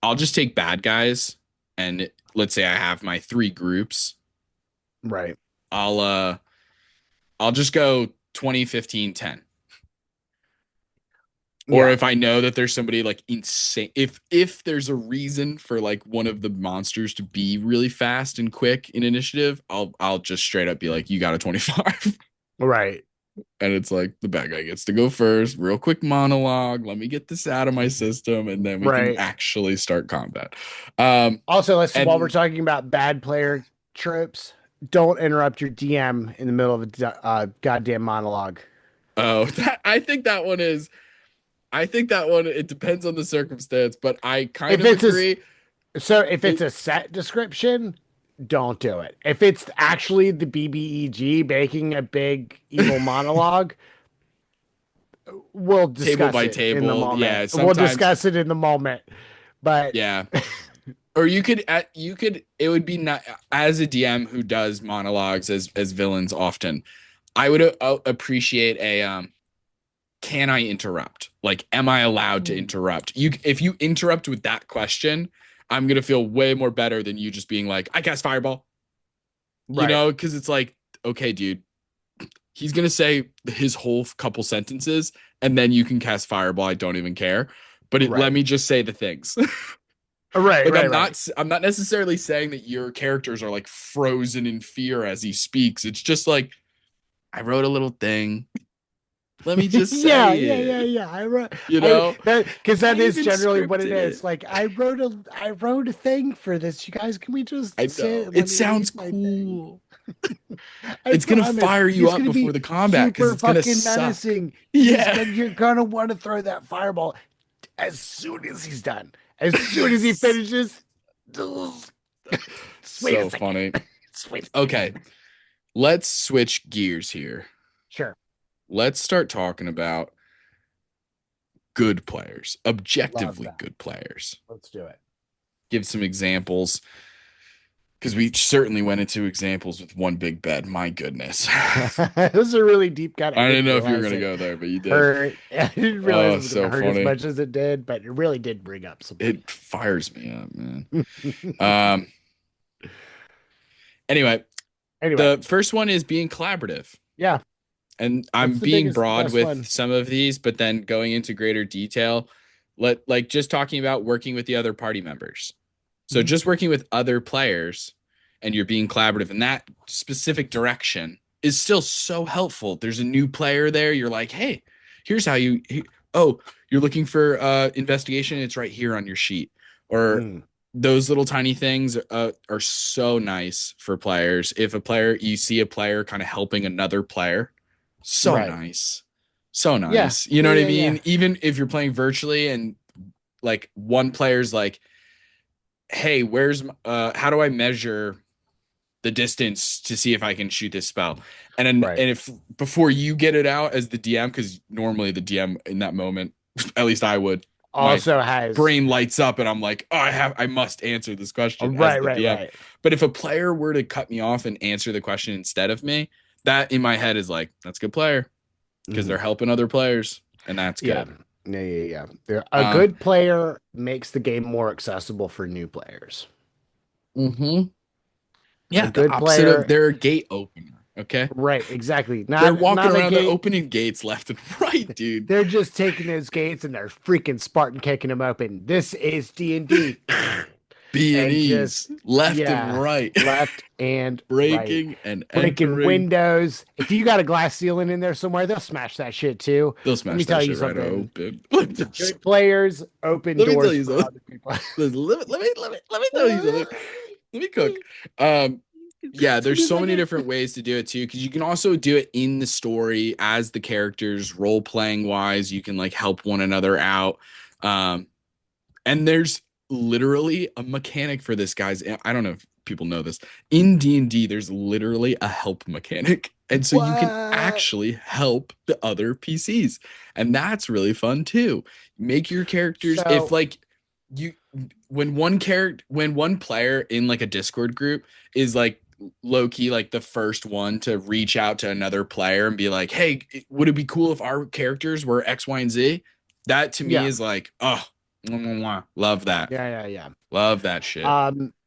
[SPEAKER 2] I'll just take bad guys, and let's say I have my three groups.
[SPEAKER 3] Right.
[SPEAKER 2] I'll uh I'll just go 20, 15, 10. Or
[SPEAKER 3] Yeah.
[SPEAKER 2] if I know that there's somebody like insane, if there's a reason for like one of the monsters to be really fast and quick in initiative, I'll just straight up be like, you got a 25.
[SPEAKER 3] Right.
[SPEAKER 2] And it's like the bad guy gets to go first, real quick monologue. Let me get this out of my system, and then we can
[SPEAKER 3] Right.
[SPEAKER 2] actually start combat. Um,
[SPEAKER 3] Also, while we're
[SPEAKER 2] and
[SPEAKER 3] talking about bad player tropes, don't interrupt your DM in the middle of a goddamn monologue.
[SPEAKER 2] oh, that I think that one it depends on the circumstance, but I kind
[SPEAKER 3] If
[SPEAKER 2] of
[SPEAKER 3] it's a
[SPEAKER 2] agree.
[SPEAKER 3] if it's a set description, don't do it. If it's actually the BBEG making a big evil monologue, we'll
[SPEAKER 2] Table
[SPEAKER 3] discuss
[SPEAKER 2] by
[SPEAKER 3] it in the
[SPEAKER 2] table,
[SPEAKER 3] moment.
[SPEAKER 2] yeah,
[SPEAKER 3] We'll
[SPEAKER 2] sometimes,
[SPEAKER 3] discuss it in the moment. But
[SPEAKER 2] yeah. Or you could it would be not as a DM who does monologues as villains often. I would appreciate a can I interrupt? Like, am I allowed to interrupt? If you interrupt with that question, I'm gonna feel way more better than you just being like, I cast fireball.
[SPEAKER 3] right,
[SPEAKER 2] Because it's like, okay, dude, he's gonna say his whole couple sentences, and then you can cast fireball. I don't even care. But let
[SPEAKER 3] right,
[SPEAKER 2] me just say the things.
[SPEAKER 3] right,
[SPEAKER 2] Like
[SPEAKER 3] right, right.
[SPEAKER 2] I'm not necessarily saying that your characters are like frozen in fear as he speaks. It's just like I wrote a little thing. Let me just
[SPEAKER 3] Yeah,
[SPEAKER 2] say
[SPEAKER 3] yeah, yeah,
[SPEAKER 2] it.
[SPEAKER 3] yeah.
[SPEAKER 2] You know,
[SPEAKER 3] That because that
[SPEAKER 2] I
[SPEAKER 3] is
[SPEAKER 2] even
[SPEAKER 3] generally what it
[SPEAKER 2] scripted
[SPEAKER 3] is.
[SPEAKER 2] it.
[SPEAKER 3] Like I wrote a thing for this. You guys, can we just
[SPEAKER 2] I
[SPEAKER 3] sit
[SPEAKER 2] know.
[SPEAKER 3] and let
[SPEAKER 2] It
[SPEAKER 3] me read
[SPEAKER 2] sounds
[SPEAKER 3] my thing?
[SPEAKER 2] cool.
[SPEAKER 3] I
[SPEAKER 2] It's gonna
[SPEAKER 3] promise.
[SPEAKER 2] fire you
[SPEAKER 3] He's
[SPEAKER 2] up
[SPEAKER 3] gonna
[SPEAKER 2] before
[SPEAKER 3] be
[SPEAKER 2] the combat because
[SPEAKER 3] super
[SPEAKER 2] it's gonna
[SPEAKER 3] fucking
[SPEAKER 2] suck.
[SPEAKER 3] menacing.
[SPEAKER 2] Yeah.
[SPEAKER 3] You're gonna want to throw that fireball as soon as he's done. As soon as he finishes. Just wait a
[SPEAKER 2] So
[SPEAKER 3] second.
[SPEAKER 2] funny.
[SPEAKER 3] Just wait a
[SPEAKER 2] Okay,
[SPEAKER 3] second.
[SPEAKER 2] let's switch gears here.
[SPEAKER 3] Sure.
[SPEAKER 2] Let's start talking about good players,
[SPEAKER 3] Love
[SPEAKER 2] objectively
[SPEAKER 3] that.
[SPEAKER 2] good players.
[SPEAKER 3] Let's do it.
[SPEAKER 2] Give some examples because we certainly went into examples with one big bed. My goodness.
[SPEAKER 3] This is a really deep cut. I
[SPEAKER 2] I didn't
[SPEAKER 3] didn't
[SPEAKER 2] know if you were
[SPEAKER 3] realize
[SPEAKER 2] going to
[SPEAKER 3] it
[SPEAKER 2] go there, but you did.
[SPEAKER 3] hurt. I didn't realize it
[SPEAKER 2] Oh,
[SPEAKER 3] was going to
[SPEAKER 2] so
[SPEAKER 3] hurt as
[SPEAKER 2] funny.
[SPEAKER 3] much as it did, but it really did bring up some
[SPEAKER 2] It
[SPEAKER 3] things.
[SPEAKER 2] fires me up, man. Um, anyway,
[SPEAKER 3] Anyway,
[SPEAKER 2] the first one is being collaborative.
[SPEAKER 3] yeah,
[SPEAKER 2] And I'm
[SPEAKER 3] what's the
[SPEAKER 2] being
[SPEAKER 3] biggest,
[SPEAKER 2] broad
[SPEAKER 3] best
[SPEAKER 2] with
[SPEAKER 3] one?
[SPEAKER 2] some of these, but then going into greater detail. Like just talking about working with the other party members. So
[SPEAKER 3] Mhm.
[SPEAKER 2] just working with other players and you're being collaborative in that specific direction is still so helpful. There's a new player there. You're like, hey, here's how oh, you're looking for investigation. It's right here on your sheet. Or
[SPEAKER 3] Mm,
[SPEAKER 2] those little tiny things are so nice for players. If you see a player kind of helping another player, so
[SPEAKER 3] right.
[SPEAKER 2] nice. So
[SPEAKER 3] Yeah.
[SPEAKER 2] nice. You know
[SPEAKER 3] Yeah.
[SPEAKER 2] what I
[SPEAKER 3] Yeah. Yeah.
[SPEAKER 2] mean? Even if you're playing virtually and like one player's like, hey, how do I measure the distance to see if I can shoot this spell?
[SPEAKER 3] Right.
[SPEAKER 2] And if before you get it out as the DM, because normally the DM in that moment, at least I would, my
[SPEAKER 3] Also has,
[SPEAKER 2] brain lights up and I'm like, oh, I must answer this question as
[SPEAKER 3] right.
[SPEAKER 2] the
[SPEAKER 3] Right.
[SPEAKER 2] DM.
[SPEAKER 3] Right.
[SPEAKER 2] But if a player were to cut me off and answer the question instead of me, that in my head is like, that's a good player because
[SPEAKER 3] Mhm.
[SPEAKER 2] they're helping other players, and that's
[SPEAKER 3] Yeah.
[SPEAKER 2] good.
[SPEAKER 3] Yeah. Yeah. Yeah. A
[SPEAKER 2] Um,
[SPEAKER 3] good player makes the game more accessible for new players.
[SPEAKER 2] mhm.
[SPEAKER 3] A
[SPEAKER 2] Yeah, the
[SPEAKER 3] good
[SPEAKER 2] opposite of
[SPEAKER 3] player,
[SPEAKER 2] they're a gate opener. Okay.
[SPEAKER 3] right? Exactly.
[SPEAKER 2] They're walking
[SPEAKER 3] Not a
[SPEAKER 2] around the
[SPEAKER 3] gate.
[SPEAKER 2] opening gates left and right, dude.
[SPEAKER 3] They're just taking those gates and they're freaking Spartan kicking them open. This is D&D.
[SPEAKER 2] B and
[SPEAKER 3] And just,
[SPEAKER 2] E's left and
[SPEAKER 3] yeah,
[SPEAKER 2] right,
[SPEAKER 3] left and right.
[SPEAKER 2] breaking and
[SPEAKER 3] Breaking
[SPEAKER 2] entering.
[SPEAKER 3] windows. If you got a glass ceiling in there somewhere, they'll smash that shit too.
[SPEAKER 2] They'll
[SPEAKER 3] Let me
[SPEAKER 2] smash
[SPEAKER 3] tell
[SPEAKER 2] that
[SPEAKER 3] you
[SPEAKER 2] shit right
[SPEAKER 3] something.
[SPEAKER 2] open.
[SPEAKER 3] Good players open
[SPEAKER 2] Let me tell
[SPEAKER 3] doors
[SPEAKER 2] you
[SPEAKER 3] for
[SPEAKER 2] something.
[SPEAKER 3] other people.
[SPEAKER 2] Let me tell you something. Let me cook. Um, yeah,
[SPEAKER 3] Tell me
[SPEAKER 2] there's
[SPEAKER 3] a
[SPEAKER 2] so many
[SPEAKER 3] second.
[SPEAKER 2] different ways to do it too, because you can also do it in the story as the characters, role playing wise. You can like help one another out. Um, and there's literally a mechanic for this, guys. I don't know if people know this. In D&D, there's literally a help mechanic. And so you can
[SPEAKER 3] What?
[SPEAKER 2] actually help the other PCs. And that's really fun too. Make your characters if
[SPEAKER 3] So,
[SPEAKER 2] like you when one player in like a Discord group is like low key like the first one to reach out to another player and be like, "Hey, would it be cool if our characters were X, Y, and Z?" That to me
[SPEAKER 3] yeah.
[SPEAKER 2] is like, oh, Mwah, mwah, mwah. Love that.
[SPEAKER 3] Yeah.
[SPEAKER 2] Love that shit.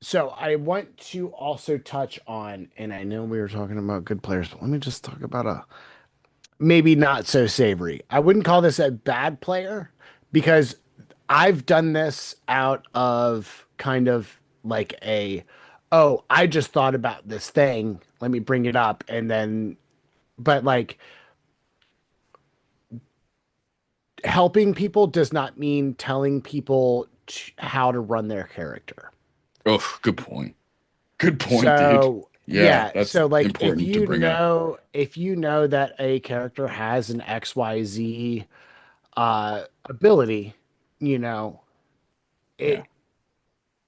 [SPEAKER 3] So I want to also touch on, and I know we were talking about good players, but let me just talk about a maybe not so savory. I wouldn't call this a bad player because I've done this out of kind of like oh, I just thought about this thing. Let me bring it up. And then, but like helping people does not mean telling people how to run their character.
[SPEAKER 2] Oh, good point. Good point, dude.
[SPEAKER 3] So
[SPEAKER 2] Yeah,
[SPEAKER 3] yeah,
[SPEAKER 2] that's
[SPEAKER 3] so like
[SPEAKER 2] important to bring up.
[SPEAKER 3] if you know that a character has an XYZ ability, you know,
[SPEAKER 2] Yeah.
[SPEAKER 3] it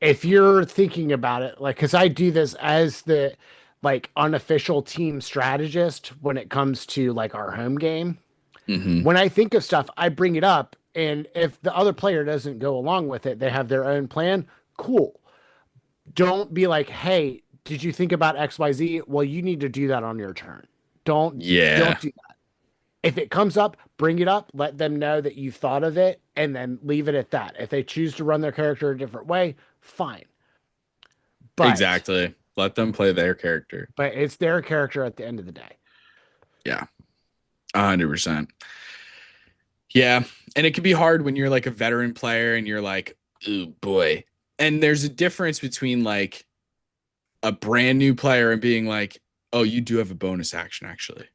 [SPEAKER 3] if you're thinking about it, like because I do this as the like unofficial team strategist when it comes to like our home game.
[SPEAKER 2] Hmm.
[SPEAKER 3] When I think of stuff, I bring it up, and if the other player doesn't go along with it, they have their own plan. Cool. Don't be like, hey, did you think about XYZ? Well, you need to do that on your turn. Don't
[SPEAKER 2] Yeah.
[SPEAKER 3] do that. If it comes up, bring it up, let them know that you thought of it, and then leave it at that. If they choose to run their character a different way, fine. But
[SPEAKER 2] Exactly. Let them play their character.
[SPEAKER 3] but it's their character at the end of the day.
[SPEAKER 2] Yeah. 100%. Yeah. And it can be hard when you're like a veteran player and you're like, oh boy. And there's a difference between like a brand new player and being like, oh, you do have a bonus action actually.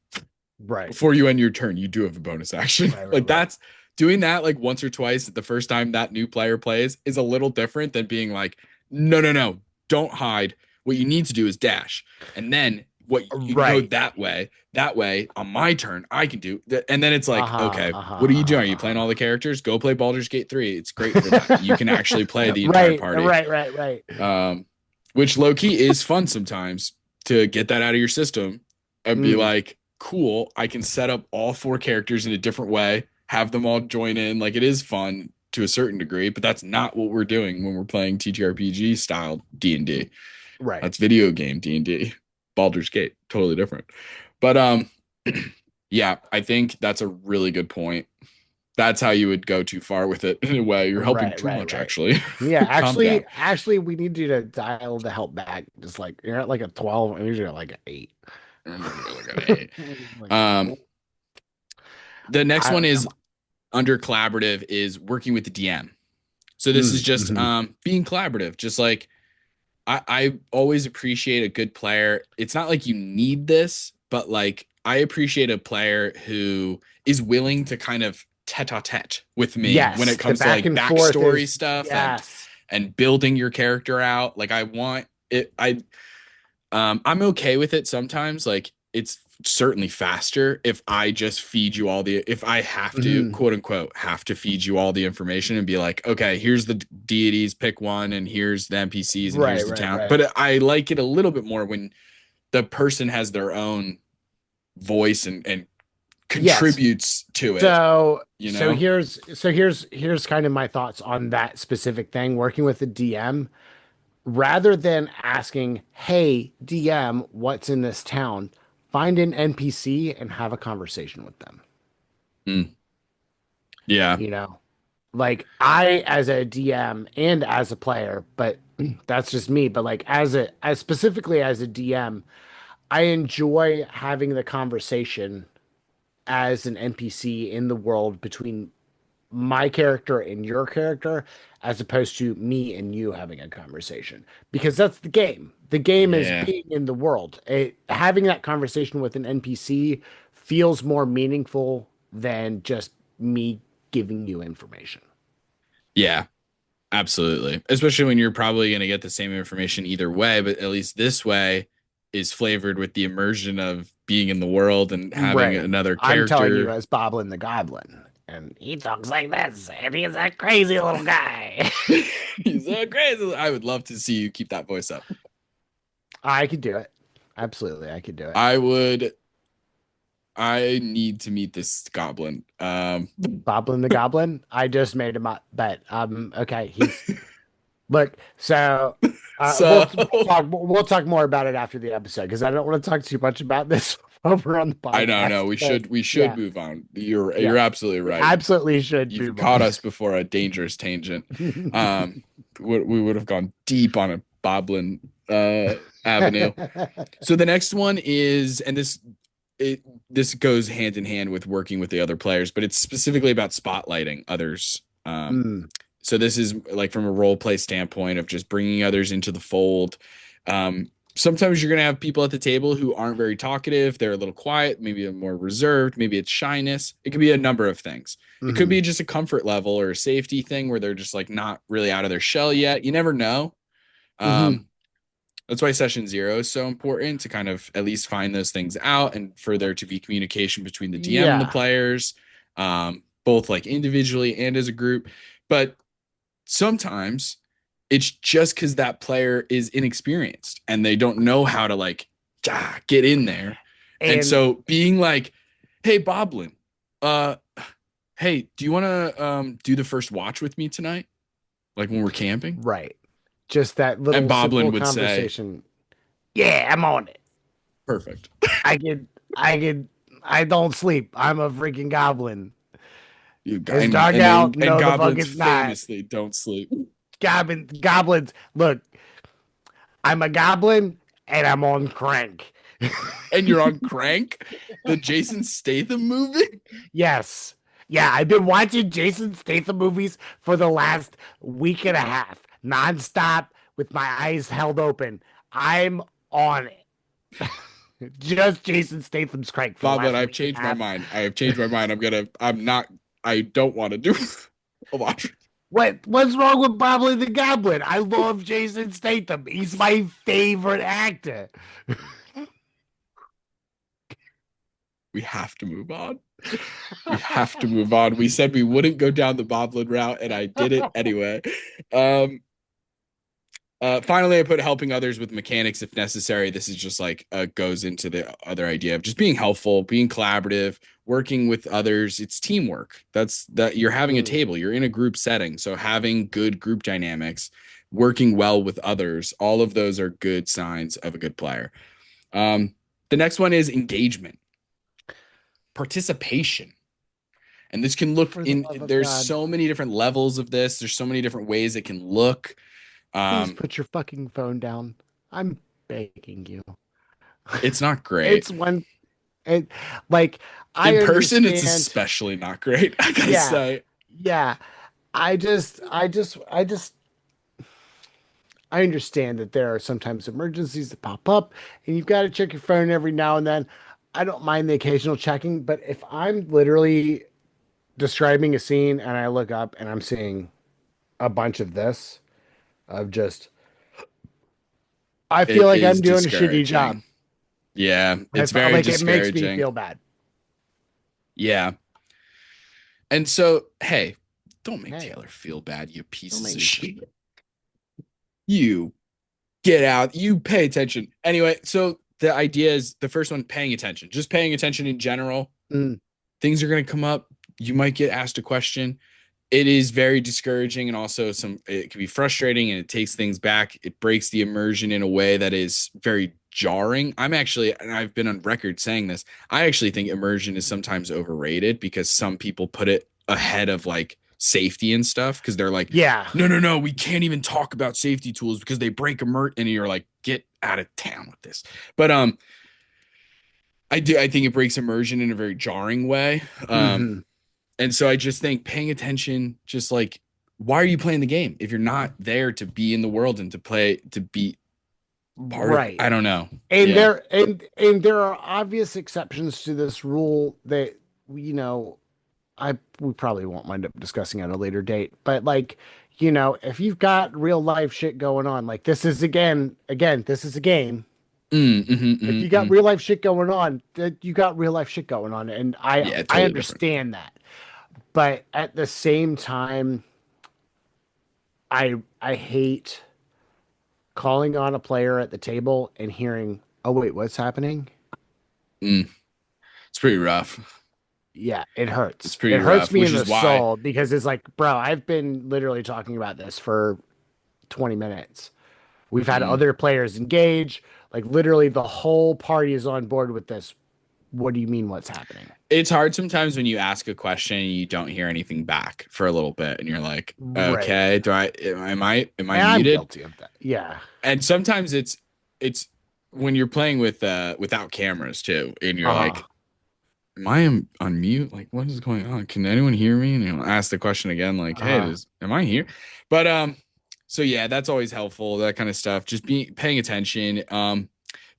[SPEAKER 3] Right.
[SPEAKER 2] Before you end your turn, you do have a bonus action. Like that's doing that like once or twice the first time that new player plays is a little different than being like, no, don't hide. What you need to do is dash. And then what you go that way on my turn, I can do that. And then it's like, okay, what are you doing? Are you playing all the characters? Go play Baldur's Gate 3. It's great for that. You can actually play the entire party.
[SPEAKER 3] Right.
[SPEAKER 2] Which low key is fun sometimes to get that out of your system and be like, cool, I can set up all four characters in a different way, have them all join in. Like it is fun to a certain degree, but that's not what we're doing when we're playing TTRPG style D&D.
[SPEAKER 3] Right.
[SPEAKER 2] That's video game D&D. Baldur's Gate, totally different. But yeah, I think that's a really good point. That's how you would go too far with it in a way. You're helping too much, actually.
[SPEAKER 3] Yeah, actually, we need you to dial the help back. Just like you're at like a 12, and you're at like an 8.
[SPEAKER 2] The next one is under collaborative is working with the DM. So this is just being collaborative. Just like I always appreciate a good player. It's not like you need this, but like I appreciate a player who is willing to kind of tete-a-tete with me when it comes to like backstory stuff and building your character out. Like I want it. I'm okay with it sometimes. Like it's certainly faster if I just feed you if I have to quote unquote have to feed you all the information and be like, okay, here's the deities, pick one, and here's the NPCs and here's the town. But I like it a little bit more when the person has their own voice and contributes to it.
[SPEAKER 3] So here's kind of my thoughts on that specific thing, working with the DM. Rather than asking, hey, DM, what's in this town? Find an NPC and have a conversation with them.
[SPEAKER 2] Yeah.
[SPEAKER 3] You know, like I, as a DM and as a player, but that's just me. But like as specifically as a DM, I enjoy having the conversation as an NPC in the world between my character and your character, as opposed to me and you having a conversation, because that's the game. The game is being in the world. Having that conversation with an NPC feels more meaningful than just me giving you information.
[SPEAKER 2] Yeah, absolutely. Especially when you're probably going to get the same information either way, but at least this way is flavored with the immersion of being in the world and having another character.
[SPEAKER 3] I'm telling you as Boblin the Goblin. And he talks like this, and he's a crazy little guy.
[SPEAKER 2] He's a crazy. I would love to see you keep that voice up.
[SPEAKER 3] I could do it. Absolutely, I could do it.
[SPEAKER 2] I would. I need to meet this goblin.
[SPEAKER 3] Boblin the Goblin. I just made him up, but okay. Look. So, we'll talk more about it after the episode because I don't want to talk too much about this over on the podcast.
[SPEAKER 2] I know, no,
[SPEAKER 3] But
[SPEAKER 2] we should
[SPEAKER 3] yeah,
[SPEAKER 2] move on. You're
[SPEAKER 3] yeah,
[SPEAKER 2] absolutely
[SPEAKER 3] we
[SPEAKER 2] right.
[SPEAKER 3] absolutely should
[SPEAKER 2] You've
[SPEAKER 3] move
[SPEAKER 2] caught
[SPEAKER 3] on.
[SPEAKER 2] us before a dangerous tangent. Um, we would have gone deep on a Boblin avenue. So the next one is, and this goes hand in hand with working with the other players, but it's specifically about spotlighting others.
[SPEAKER 3] Mm,
[SPEAKER 2] So this is like from a role play standpoint of just bringing others into the fold. Sometimes you're going to have people at the table who aren't very talkative. They're a little quiet, maybe more reserved, maybe it's shyness. It could be a number of things. It could
[SPEAKER 3] mhm,
[SPEAKER 2] be just a comfort level or a safety thing where they're just like not really out of their shell yet. You never know.
[SPEAKER 3] mhm.
[SPEAKER 2] Um, that's why session zero is so important to kind of at least find those things out and for there to be communication between the DM and the
[SPEAKER 3] Yeah,
[SPEAKER 2] players, both like individually and as a group. But sometimes it's just because that player is inexperienced and they don't know how to like get in there. And
[SPEAKER 3] and
[SPEAKER 2] so being like, hey, Boblin, uh, hey, do you want to do the first watch with me tonight? Like when we're camping?
[SPEAKER 3] right, just that
[SPEAKER 2] And
[SPEAKER 3] little
[SPEAKER 2] Boblin
[SPEAKER 3] simple
[SPEAKER 2] would say,
[SPEAKER 3] conversation. Yeah, I'm on it.
[SPEAKER 2] perfect.
[SPEAKER 3] I could, I could, I don't sleep. I'm a freaking goblin.
[SPEAKER 2] You
[SPEAKER 3] It's dark out.
[SPEAKER 2] and
[SPEAKER 3] No, the fuck
[SPEAKER 2] goblins
[SPEAKER 3] it's not.
[SPEAKER 2] famously don't sleep.
[SPEAKER 3] Goblins. Look, I'm a goblin and I'm on crank.
[SPEAKER 2] And you're on Crank, the Jason Statham movie.
[SPEAKER 3] Yes. Yeah, I've been watching Jason Statham movies for the last week and a half, nonstop, with my eyes held open. I'm on it. Just Jason Statham's crank for the
[SPEAKER 2] Boblin,
[SPEAKER 3] last
[SPEAKER 2] I've
[SPEAKER 3] week and a
[SPEAKER 2] changed my
[SPEAKER 3] half.
[SPEAKER 2] mind. I have changed my mind. I don't want to do a watch.
[SPEAKER 3] What's wrong with Bobbly the Goblin? I love Jason Statham. He's my favorite actor.
[SPEAKER 2] We have to move on. We have to move on. We said we wouldn't go down the Boblin route, and I did it anyway. Um, Finally, I put helping others with mechanics if necessary. This is just like goes into the other idea of just being helpful, being collaborative, working with others. It's teamwork. That's that you're having a
[SPEAKER 3] Mm.
[SPEAKER 2] table, you're in a group setting. So having good group dynamics, working well with others, all of those are good signs of a good player. The next one is engagement, participation. And this can look
[SPEAKER 3] For the
[SPEAKER 2] in,
[SPEAKER 3] love of
[SPEAKER 2] there's
[SPEAKER 3] God,
[SPEAKER 2] so many different levels of this. There's so many different ways it can look.
[SPEAKER 3] please
[SPEAKER 2] Um,
[SPEAKER 3] put your fucking phone down. I'm begging you.
[SPEAKER 2] it's not great.
[SPEAKER 3] It's one, it, like, I
[SPEAKER 2] In person, it's
[SPEAKER 3] understand.
[SPEAKER 2] especially not great. I gotta
[SPEAKER 3] Yeah,
[SPEAKER 2] say,
[SPEAKER 3] yeah. I understand that there are sometimes emergencies that pop up and you've got to check your phone every now and then. I don't mind the occasional checking, but if I'm literally describing a scene and I look up and I'm seeing a bunch of this, of just, I feel
[SPEAKER 2] it
[SPEAKER 3] like I'm
[SPEAKER 2] is
[SPEAKER 3] doing a shitty
[SPEAKER 2] discouraging.
[SPEAKER 3] job.
[SPEAKER 2] Yeah,
[SPEAKER 3] I
[SPEAKER 2] it's
[SPEAKER 3] felt
[SPEAKER 2] very
[SPEAKER 3] like it makes me
[SPEAKER 2] discouraging.
[SPEAKER 3] feel bad.
[SPEAKER 2] Yeah. And so, hey, don't make
[SPEAKER 3] Hey,
[SPEAKER 2] Taylor feel bad, you
[SPEAKER 3] don't
[SPEAKER 2] pieces
[SPEAKER 3] make
[SPEAKER 2] of
[SPEAKER 3] me feel
[SPEAKER 2] shit. You get out, you pay attention. Anyway, so the idea is the first one, paying attention, just paying attention in general.
[SPEAKER 3] Mm,
[SPEAKER 2] Things are going to come up. You might get asked a question. It is very discouraging and also it can be frustrating and it takes things back. It breaks the immersion in a way that is very jarring. And I've been on record saying this, I actually think immersion is sometimes overrated because some people put it ahead of like safety and stuff because they're like,
[SPEAKER 3] yeah.
[SPEAKER 2] no, we can't even talk about safety tools because they break immersion. And you're like, get out of town with this. But I think it breaks immersion in a very jarring way.
[SPEAKER 3] Hmm.
[SPEAKER 2] And so I just think paying attention, just like, why are you playing the game if you're not there to be in the world and to play, to be part of,
[SPEAKER 3] Right.
[SPEAKER 2] I don't know.
[SPEAKER 3] And
[SPEAKER 2] Yeah.
[SPEAKER 3] there are obvious exceptions to this rule that, you know, I we probably won't wind up discussing at a later date, but like, if you've got real life shit going on, like this is this is a game. If you got
[SPEAKER 2] Mm.
[SPEAKER 3] real life shit going on, that you got real life shit going on, and
[SPEAKER 2] Yeah,
[SPEAKER 3] I
[SPEAKER 2] totally different.
[SPEAKER 3] understand that. But at the same time, I hate calling on a player at the table and hearing, "Oh wait, what's happening?"
[SPEAKER 2] Mm. It's pretty rough.
[SPEAKER 3] Yeah, it
[SPEAKER 2] It's
[SPEAKER 3] hurts.
[SPEAKER 2] pretty
[SPEAKER 3] It hurts
[SPEAKER 2] rough,
[SPEAKER 3] me
[SPEAKER 2] which
[SPEAKER 3] in
[SPEAKER 2] is
[SPEAKER 3] the
[SPEAKER 2] why,
[SPEAKER 3] soul because it's like, bro, I've been literally talking about this for 20 minutes. We've had
[SPEAKER 2] mm,
[SPEAKER 3] other players engage. Like literally the whole party is on board with this. What do you mean what's happening?
[SPEAKER 2] It's hard sometimes when you ask a question and you don't hear anything back for a little bit, and you're like,
[SPEAKER 3] Right.
[SPEAKER 2] okay, am I
[SPEAKER 3] And I'm
[SPEAKER 2] muted?
[SPEAKER 3] guilty of that. Yeah.
[SPEAKER 2] And sometimes it's when you're playing with without cameras too, and you're
[SPEAKER 3] Uh-huh.
[SPEAKER 2] like, am I on mute? Like, what is going on? Can anyone hear me? And you'll ask the question again, like, hey,
[SPEAKER 3] Uh-huh.
[SPEAKER 2] am I here? But so yeah, that's always helpful, that kind of stuff. Just paying attention.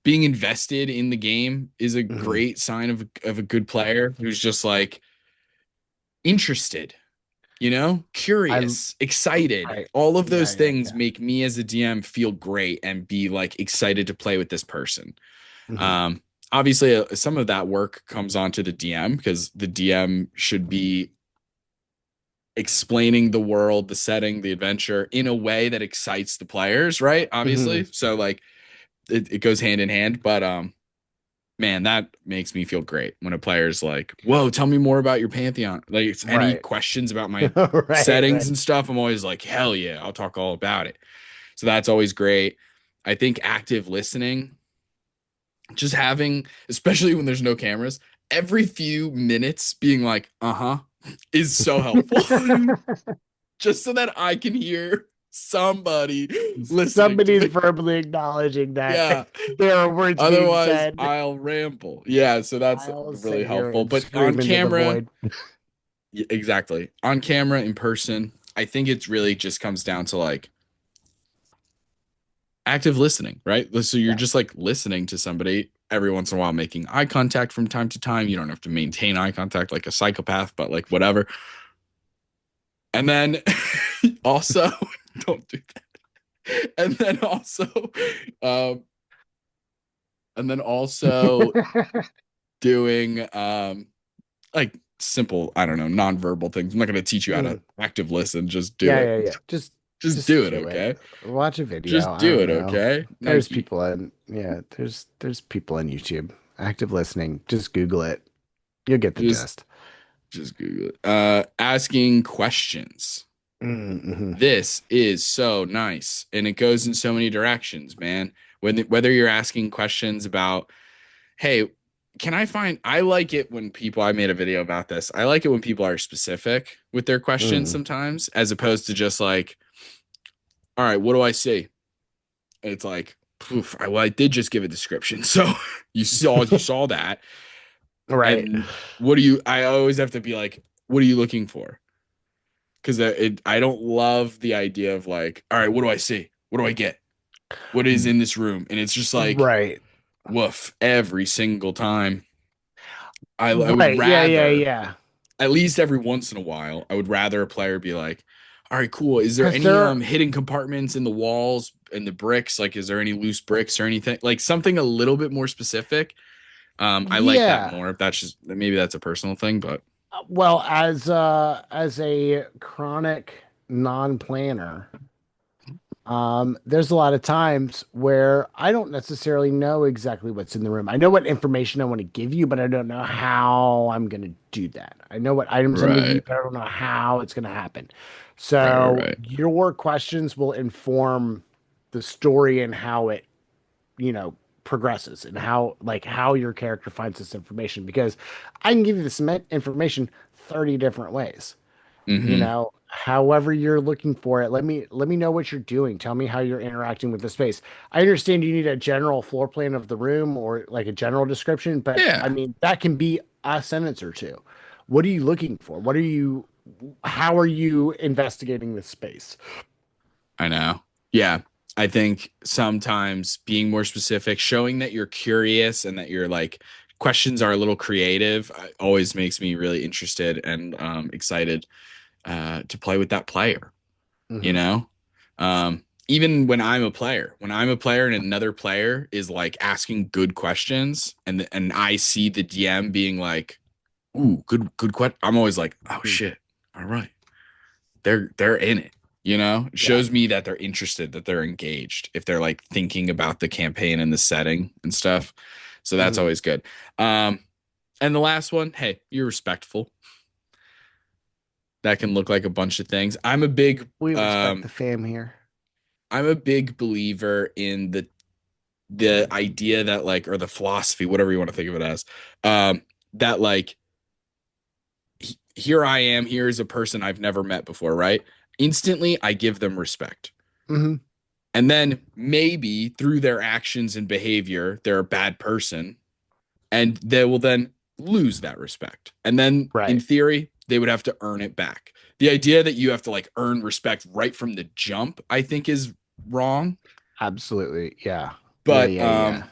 [SPEAKER 2] Being invested in the game is a
[SPEAKER 3] Hmm.
[SPEAKER 2] great sign of a good player who's just like interested,
[SPEAKER 3] I
[SPEAKER 2] curious, excited.
[SPEAKER 3] right.
[SPEAKER 2] All of
[SPEAKER 3] Yeah,
[SPEAKER 2] those
[SPEAKER 3] yeah,
[SPEAKER 2] things
[SPEAKER 3] yeah.
[SPEAKER 2] make me as a DM feel great and be like excited to play with this person.
[SPEAKER 3] Hmm.
[SPEAKER 2] Um, Obviously, some of that work comes onto the DM because the DM should be explaining the world, the setting, the adventure in a way that excites the players, right?
[SPEAKER 3] Hmm.
[SPEAKER 2] Obviously. So like it goes hand in hand, but man, that makes me feel great when a player's like, "Whoa, tell me more about your Pantheon." Like, it's any
[SPEAKER 3] Right.
[SPEAKER 2] questions about my
[SPEAKER 3] Right,
[SPEAKER 2] settings
[SPEAKER 3] right.
[SPEAKER 2] and stuff, I'm always like, "Hell yeah, I'll talk all about it." So that's always great. I think active listening, just having, especially when there's no cameras, every few minutes being like, "Uh-huh," is so helpful. Just so that I can hear somebody listening to
[SPEAKER 3] Somebody's
[SPEAKER 2] me.
[SPEAKER 3] verbally acknowledging that
[SPEAKER 2] Yeah.
[SPEAKER 3] there are words being
[SPEAKER 2] Otherwise,
[SPEAKER 3] said.
[SPEAKER 2] I'll ramble. Yeah, so that's
[SPEAKER 3] I'll
[SPEAKER 2] really
[SPEAKER 3] sit here
[SPEAKER 2] helpful.
[SPEAKER 3] and
[SPEAKER 2] But on
[SPEAKER 3] scream into the
[SPEAKER 2] camera,
[SPEAKER 3] void.
[SPEAKER 2] exactly. On camera, in person, I think it's really just comes down to like active listening, right? So you're
[SPEAKER 3] Yeah.
[SPEAKER 2] just like listening to somebody every once in a while, making eye contact from time to time. You don't have to maintain eye contact like a psychopath, but like whatever. And then also, don't do that. And then also, um, and then also doing like simple, I don't know, nonverbal things. I'm not going to teach you how to
[SPEAKER 3] Mm.
[SPEAKER 2] active listen. Just do
[SPEAKER 3] Yeah,
[SPEAKER 2] it.
[SPEAKER 3] yeah, yeah.
[SPEAKER 2] Just
[SPEAKER 3] Just
[SPEAKER 2] do it,
[SPEAKER 3] do it.
[SPEAKER 2] okay?
[SPEAKER 3] Watch a video.
[SPEAKER 2] Just
[SPEAKER 3] I
[SPEAKER 2] do
[SPEAKER 3] don't
[SPEAKER 2] it,
[SPEAKER 3] know.
[SPEAKER 2] okay?
[SPEAKER 3] There's
[SPEAKER 2] Nike.
[SPEAKER 3] people in yeah, there's people on YouTube. Active listening. Just Google it. You'll get the
[SPEAKER 2] Just
[SPEAKER 3] gist.
[SPEAKER 2] just Google it. Asking questions.
[SPEAKER 3] Mm-hmm.
[SPEAKER 2] This is so nice, and it goes in so many directions, man. Whether you're asking questions about, hey, can I find? I like it when people. I made a video about this. I like it when people are specific with their questions
[SPEAKER 3] Mm.
[SPEAKER 2] sometimes, as opposed to just like, all right, what do I see? It's like, poof, I did just give a description. So you saw that.
[SPEAKER 3] Right.
[SPEAKER 2] And I always have to be like, what are you looking for? Because I don't love the idea of like, all right, what do I see? What do I get? What is in this room? And it's just like,
[SPEAKER 3] Right.
[SPEAKER 2] woof, every single time. I would
[SPEAKER 3] Right. Yeah, yeah,
[SPEAKER 2] rather,
[SPEAKER 3] yeah.
[SPEAKER 2] at least every once in a while, I would rather a player be like, all right, cool. Is there
[SPEAKER 3] Because
[SPEAKER 2] any
[SPEAKER 3] they're
[SPEAKER 2] hidden compartments in the walls and the bricks? Like, is there any loose bricks or anything? Like something a little bit more specific. I like that
[SPEAKER 3] yeah.
[SPEAKER 2] more. That's just maybe that's a personal thing, but
[SPEAKER 3] Well, as a chronic non-planner, there's a lot of times where I don't necessarily know exactly what's in the room. I know what information I want to give you, but I don't know how I'm going to do that. I know what items I'm going to give you,
[SPEAKER 2] right,
[SPEAKER 3] but I don't know how it's going to happen.
[SPEAKER 2] right, right,
[SPEAKER 3] So
[SPEAKER 2] right.
[SPEAKER 3] your questions will inform the story and how it, you know, progresses and how your character finds this information because I can give you this information 30 different ways,
[SPEAKER 2] Mm-hmm.
[SPEAKER 3] however you're looking for it. Let me know what you're doing. Tell me how you're interacting with the space. I understand you need a general floor plan of the room or like a general description, but I
[SPEAKER 2] Yeah,
[SPEAKER 3] mean that can be a sentence or two. What are you looking for? How are you investigating this space?
[SPEAKER 2] I know. Yeah, I think sometimes being more specific, showing that you're curious and that your like questions are a little creative, always makes me really interested and excited to play with that player. You
[SPEAKER 3] Hmm.
[SPEAKER 2] know, even when I'm a player and another player is like asking good questions, and I see the DM being like, "Ooh, good question," I'm always like, "Oh shit, all right." They're in it. It
[SPEAKER 3] Yeah.
[SPEAKER 2] shows me that they're interested, that they're engaged, if they're like thinking about the campaign and the setting and stuff. So that's
[SPEAKER 3] Hmm.
[SPEAKER 2] always good. um and the last one, hey, you're respectful. That can look like a bunch of things.
[SPEAKER 3] We respect the fam here.
[SPEAKER 2] I'm a big believer in the idea that like, or the philosophy, whatever you want to think of it as, that like, here I am, here is a person I've never met before, right? Instantly, I give them respect.
[SPEAKER 3] Hmm.
[SPEAKER 2] And then maybe through their actions and behavior, they're a bad person, and they will then lose that respect. And then in
[SPEAKER 3] Right.
[SPEAKER 2] theory, they would have to earn it back. The idea that you have to like earn respect right from the jump, I think is wrong.
[SPEAKER 3] Absolutely. Yeah. Yeah.
[SPEAKER 2] But
[SPEAKER 3] Yeah. Yeah.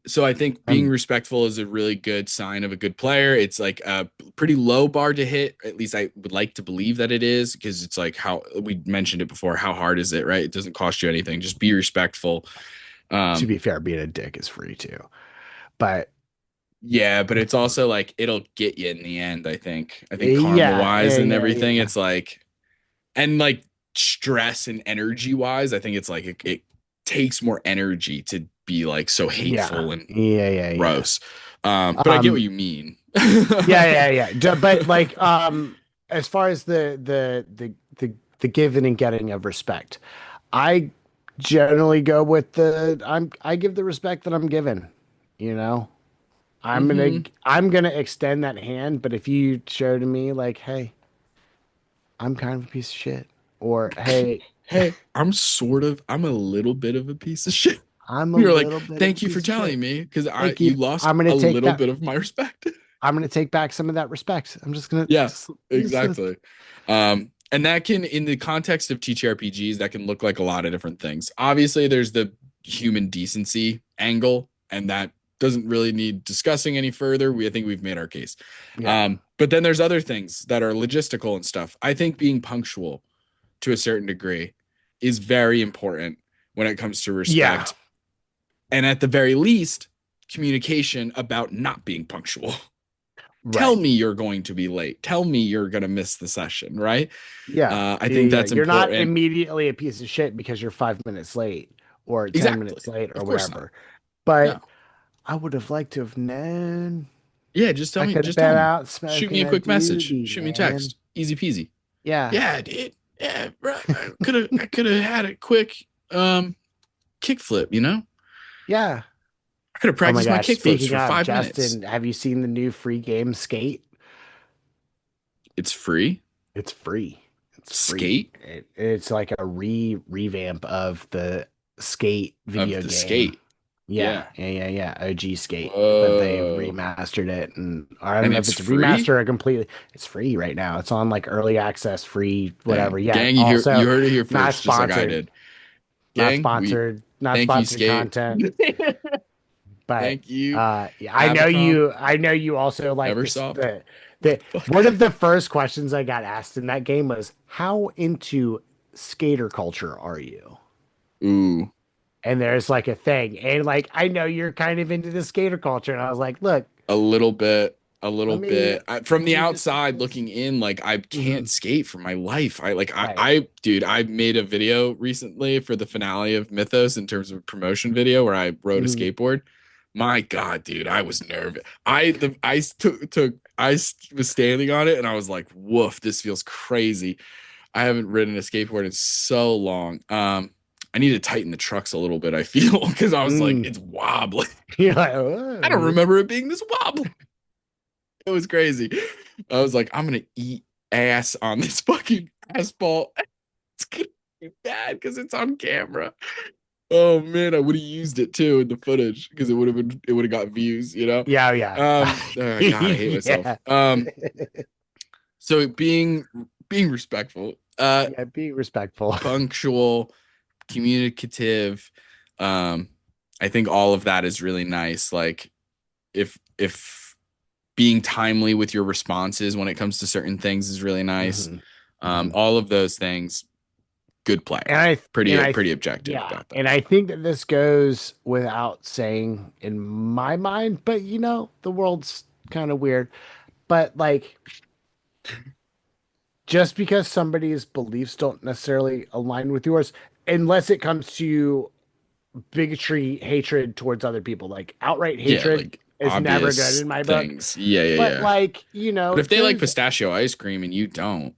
[SPEAKER 2] so I think being
[SPEAKER 3] And
[SPEAKER 2] respectful is a really good sign of a good player. It's like a pretty low bar to hit. At least I would like to believe that it is, because it's like how we mentioned it before. How hard is it, right? It doesn't cost you anything. Just be respectful.
[SPEAKER 3] to
[SPEAKER 2] Um,
[SPEAKER 3] be fair, being a dick is free too. But
[SPEAKER 2] yeah, but it's also like it'll get you in the end, I think. I think karma
[SPEAKER 3] yeah.
[SPEAKER 2] wise
[SPEAKER 3] Yeah.
[SPEAKER 2] and
[SPEAKER 3] Yeah.
[SPEAKER 2] everything,
[SPEAKER 3] Yeah.
[SPEAKER 2] it's like, and like stress and energy wise, I think it's like it takes more energy to be like so
[SPEAKER 3] Yeah.
[SPEAKER 2] hateful and
[SPEAKER 3] Yeah. Yeah. Yeah.
[SPEAKER 2] gross. But I get what
[SPEAKER 3] Um,
[SPEAKER 2] you mean.
[SPEAKER 3] yeah. Yeah. Yeah. But like, as far as the giving and getting of respect, I generally go with I give the respect that I'm given, you know.
[SPEAKER 2] Hmm.
[SPEAKER 3] I'm gonna extend that hand, but if you show to me like, hey, I'm kind of a piece of shit, or hey,
[SPEAKER 2] Hey, I'm a little bit of a piece of shit.
[SPEAKER 3] I'm a
[SPEAKER 2] You're like,
[SPEAKER 3] little bit of a
[SPEAKER 2] thank you for
[SPEAKER 3] piece of shit.
[SPEAKER 2] telling me, because I
[SPEAKER 3] Thank
[SPEAKER 2] you
[SPEAKER 3] you.
[SPEAKER 2] lost
[SPEAKER 3] I'm gonna
[SPEAKER 2] a
[SPEAKER 3] take
[SPEAKER 2] little
[SPEAKER 3] that.
[SPEAKER 2] bit of my respect.
[SPEAKER 3] I'm gonna take back some of that respect. I'm just gonna
[SPEAKER 2] Yeah,
[SPEAKER 3] just
[SPEAKER 2] exactly. And that can, in the context of TTRPGs, that can look like a lot of different things. Obviously, there's the human decency angle, and that doesn't really need discussing any further. I think we've made our case.
[SPEAKER 3] yeah,
[SPEAKER 2] But then there's other things that are logistical and stuff. I think being punctual to a certain degree is very important when it comes to
[SPEAKER 3] yeah,
[SPEAKER 2] respect. And at the very least, communication about not being punctual. Tell
[SPEAKER 3] right.
[SPEAKER 2] me you're going to be late. Tell me you're going to miss the session, right?
[SPEAKER 3] Yeah,
[SPEAKER 2] I
[SPEAKER 3] yeah,
[SPEAKER 2] think
[SPEAKER 3] yeah.
[SPEAKER 2] that's
[SPEAKER 3] You're not
[SPEAKER 2] important.
[SPEAKER 3] immediately a piece of shit because you're 5 minutes late or 10 minutes
[SPEAKER 2] Exactly.
[SPEAKER 3] late or
[SPEAKER 2] Of course not.
[SPEAKER 3] whatever. But
[SPEAKER 2] No.
[SPEAKER 3] I would have liked to have known.
[SPEAKER 2] Yeah, just tell
[SPEAKER 3] I
[SPEAKER 2] me.
[SPEAKER 3] could have
[SPEAKER 2] Just tell
[SPEAKER 3] been
[SPEAKER 2] me.
[SPEAKER 3] out
[SPEAKER 2] Shoot me
[SPEAKER 3] smoking
[SPEAKER 2] a
[SPEAKER 3] a
[SPEAKER 2] quick message.
[SPEAKER 3] doobie,
[SPEAKER 2] Shoot me a
[SPEAKER 3] man.
[SPEAKER 2] text. Easy peasy.
[SPEAKER 3] Yeah,
[SPEAKER 2] Yeah, dude. Yeah, right. I could have had a quick kickflip, you know?
[SPEAKER 3] yeah.
[SPEAKER 2] I could have
[SPEAKER 3] Oh my
[SPEAKER 2] practiced my
[SPEAKER 3] gosh.
[SPEAKER 2] kickflips
[SPEAKER 3] Speaking
[SPEAKER 2] for
[SPEAKER 3] of
[SPEAKER 2] 5 minutes.
[SPEAKER 3] Justin, have you seen the new free game Skate?
[SPEAKER 2] It's free.
[SPEAKER 3] It's free. It's free.
[SPEAKER 2] Skate
[SPEAKER 3] It's like a revamp of the Skate
[SPEAKER 2] of
[SPEAKER 3] video
[SPEAKER 2] the
[SPEAKER 3] game.
[SPEAKER 2] skate.
[SPEAKER 3] Yeah,
[SPEAKER 2] Yeah.
[SPEAKER 3] yeah, yeah, yeah. OG Skate, but they've
[SPEAKER 2] Whoa.
[SPEAKER 3] remastered it, and I don't
[SPEAKER 2] And
[SPEAKER 3] know if
[SPEAKER 2] it's
[SPEAKER 3] it's a
[SPEAKER 2] free?
[SPEAKER 3] remaster or completely. It's free right now. It's on like early access, free, whatever.
[SPEAKER 2] Dang.
[SPEAKER 3] Yeah.
[SPEAKER 2] Gang, you
[SPEAKER 3] Also,
[SPEAKER 2] heard it here
[SPEAKER 3] not
[SPEAKER 2] first, just like I
[SPEAKER 3] sponsored,
[SPEAKER 2] did. Gang, we
[SPEAKER 3] not
[SPEAKER 2] thank you,
[SPEAKER 3] sponsored
[SPEAKER 2] skate.
[SPEAKER 3] content. But
[SPEAKER 2] Thank you,
[SPEAKER 3] yeah,
[SPEAKER 2] Abacom,
[SPEAKER 3] I know you also like this.
[SPEAKER 2] Eversoft. What
[SPEAKER 3] The
[SPEAKER 2] the fuck?
[SPEAKER 3] one of the first questions I got asked in that game was, "How into skater culture are you?"
[SPEAKER 2] Ooh,
[SPEAKER 3] And there's like a thing, and like I know you're kind of into the skater culture, and I was like, "Look,
[SPEAKER 2] a little bit, a little
[SPEAKER 3] let me
[SPEAKER 2] bit. From
[SPEAKER 3] let
[SPEAKER 2] the
[SPEAKER 3] me just get
[SPEAKER 2] outside
[SPEAKER 3] this."
[SPEAKER 2] looking in, like I
[SPEAKER 3] Hmm.
[SPEAKER 2] can't skate for my life.
[SPEAKER 3] Right.
[SPEAKER 2] Dude, I made a video recently for the finale of Mythos in terms of a promotion video where I rode a
[SPEAKER 3] Hmm.
[SPEAKER 2] skateboard. My God, dude, I was nervous. Was standing on it and I was like, woof, this feels crazy. I haven't ridden a skateboard in so long. I need to tighten the trucks a little bit, I feel, because I was like,
[SPEAKER 3] Mm.
[SPEAKER 2] it's wobbly.
[SPEAKER 3] You're like,
[SPEAKER 2] I don't
[SPEAKER 3] "Oh."
[SPEAKER 2] remember it being this wobbly. It was crazy. I was like, I'm gonna eat ass on this fucking asphalt. It's gonna be bad because it's on camera. Oh man, I would have used it too in the footage because it would have got views, you know.
[SPEAKER 3] Yeah, yeah,
[SPEAKER 2] Oh, God, I hate myself.
[SPEAKER 3] yeah,
[SPEAKER 2] So being respectful,
[SPEAKER 3] yeah. Be respectful.
[SPEAKER 2] punctual, communicative. Um, I think all of that is really nice. Like if being timely with your responses when it comes to certain things is really nice.
[SPEAKER 3] Hmm. Hmm.
[SPEAKER 2] All of those things, good
[SPEAKER 3] And
[SPEAKER 2] player.
[SPEAKER 3] I and I
[SPEAKER 2] Pretty objective
[SPEAKER 3] yeah,
[SPEAKER 2] about that.
[SPEAKER 3] and I think that this goes without saying in my mind, but you know, the world's kind of weird. But like just because somebody's beliefs don't necessarily align with yours, unless it comes to bigotry, hatred towards other people, like outright
[SPEAKER 2] Yeah,
[SPEAKER 3] hatred
[SPEAKER 2] like
[SPEAKER 3] is never good
[SPEAKER 2] obvious
[SPEAKER 3] in my book.
[SPEAKER 2] things. Yeah, yeah,
[SPEAKER 3] But
[SPEAKER 2] yeah.
[SPEAKER 3] like, you
[SPEAKER 2] But
[SPEAKER 3] know,
[SPEAKER 2] if they like
[SPEAKER 3] there's
[SPEAKER 2] pistachio ice cream and you don't,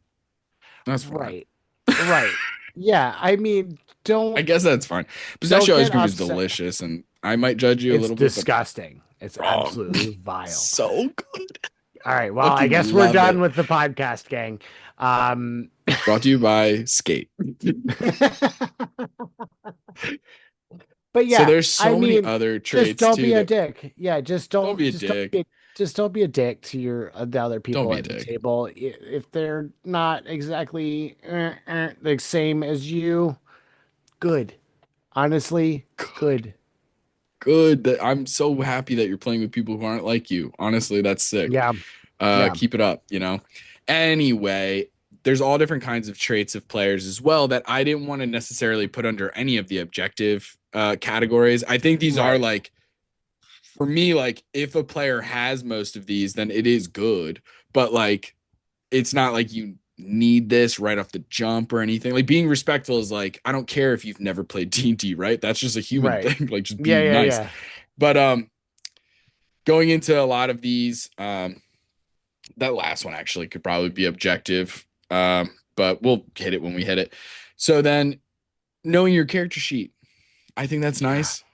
[SPEAKER 2] that's fine.
[SPEAKER 3] right, right. Yeah, I mean,
[SPEAKER 2] I
[SPEAKER 3] don't
[SPEAKER 2] guess that's fine. Pistachio ice
[SPEAKER 3] get
[SPEAKER 2] cream is
[SPEAKER 3] upset.
[SPEAKER 2] delicious, and I might judge you a
[SPEAKER 3] It's
[SPEAKER 2] little bit, but
[SPEAKER 3] disgusting. It's
[SPEAKER 2] wrong.
[SPEAKER 3] absolutely vile.
[SPEAKER 2] So good.
[SPEAKER 3] All right. Well, I
[SPEAKER 2] Fucking
[SPEAKER 3] guess we're
[SPEAKER 2] love
[SPEAKER 3] done
[SPEAKER 2] it.
[SPEAKER 3] with the podcast, gang. Um,
[SPEAKER 2] Brought to you by Skate.
[SPEAKER 3] but
[SPEAKER 2] So
[SPEAKER 3] yeah,
[SPEAKER 2] there's
[SPEAKER 3] I
[SPEAKER 2] so many
[SPEAKER 3] mean,
[SPEAKER 2] other
[SPEAKER 3] just
[SPEAKER 2] traits
[SPEAKER 3] don't
[SPEAKER 2] too
[SPEAKER 3] be a
[SPEAKER 2] that
[SPEAKER 3] dick. Yeah,
[SPEAKER 2] don't be a dick.
[SPEAKER 3] just don't be a dick to your the other
[SPEAKER 2] Don't
[SPEAKER 3] people
[SPEAKER 2] be a
[SPEAKER 3] at the
[SPEAKER 2] dick.
[SPEAKER 3] table. If they're not exactly the same as you, good. Honestly, good.
[SPEAKER 2] Good. That I'm so happy that you're playing with people who aren't like you. Honestly, that's sick.
[SPEAKER 3] Yeah, yeah,
[SPEAKER 2] Keep it up, you know. Anyway, there's all different kinds of traits of players as well that I didn't want to necessarily put under any of the objective categories. I think these are
[SPEAKER 3] right,
[SPEAKER 2] like, for me, like if a player has most of these, then it is good. But like, it's not like you need this right off the jump or anything. Like being respectful is like, I don't care if you've never played D&D, right? That's just a human
[SPEAKER 3] right.
[SPEAKER 2] thing, like just
[SPEAKER 3] Yeah,
[SPEAKER 2] being
[SPEAKER 3] yeah,
[SPEAKER 2] nice.
[SPEAKER 3] yeah.
[SPEAKER 2] But going into a lot of these, that last one actually could probably be objective. But we'll hit it when we hit it. So then knowing your character sheet, I think that's
[SPEAKER 3] Yeah.
[SPEAKER 2] nice.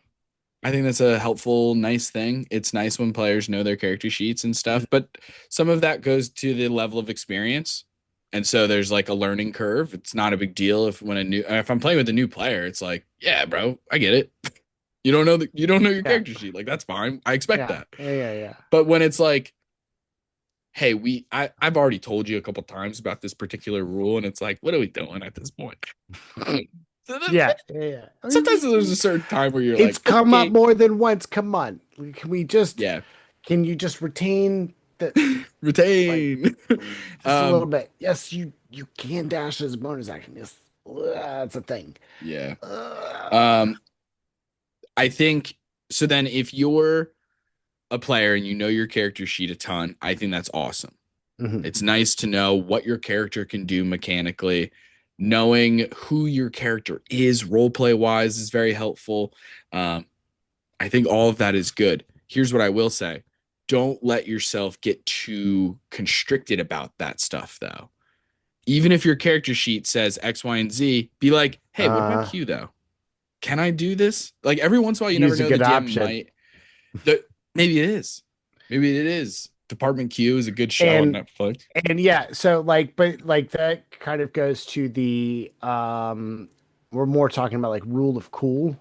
[SPEAKER 2] I think that's a helpful, nice thing. It's nice when players know their character sheets and stuff, but some of that goes to the level of experience. And so there's like a learning curve. It's not a big deal if I'm playing with a new player, it's like, yeah, bro, I get it. You don't know your
[SPEAKER 3] Yeah,
[SPEAKER 2] character sheet. Like that's fine. I expect
[SPEAKER 3] yeah,
[SPEAKER 2] that.
[SPEAKER 3] yeah, yeah, yeah.
[SPEAKER 2] But when it's like, hey, I've already told you a couple times about this particular rule, and it's like, what are we doing at this point?
[SPEAKER 3] Yeah, yeah, yeah. I mean,
[SPEAKER 2] Sometimes there's a certain time where you're
[SPEAKER 3] it's
[SPEAKER 2] like,
[SPEAKER 3] come up
[SPEAKER 2] okay,
[SPEAKER 3] more than once. Come on.
[SPEAKER 2] yeah,
[SPEAKER 3] Can you just retain the like
[SPEAKER 2] retain.
[SPEAKER 3] just a little
[SPEAKER 2] um,
[SPEAKER 3] bit? Yes, you can dash as a bonus action. Yes, that's a thing.
[SPEAKER 2] yeah.
[SPEAKER 3] Uh,
[SPEAKER 2] Um, I think so. Then, if you're a player and you know your character sheet a ton, I think that's awesome.
[SPEAKER 3] mhm.
[SPEAKER 2] It's nice to know what your character can do mechanically. Knowing who your character is role play wise is very helpful. Um, I think all of that is good. Here's what I will say. Don't let yourself get too constricted about that stuff, though. Even if your character sheet says X, Y, and Z, be like, hey, what about
[SPEAKER 3] Uh,
[SPEAKER 2] Q, though? Can I do this? Like every once in a while, you never
[SPEAKER 3] Q's a
[SPEAKER 2] know, the
[SPEAKER 3] good
[SPEAKER 2] DM
[SPEAKER 3] option.
[SPEAKER 2] might. Maybe it is. Maybe it is. Department Q is a good show on
[SPEAKER 3] And
[SPEAKER 2] Netflix.
[SPEAKER 3] and yeah, so like, but like that kind of goes to the we're more talking about like rule of cool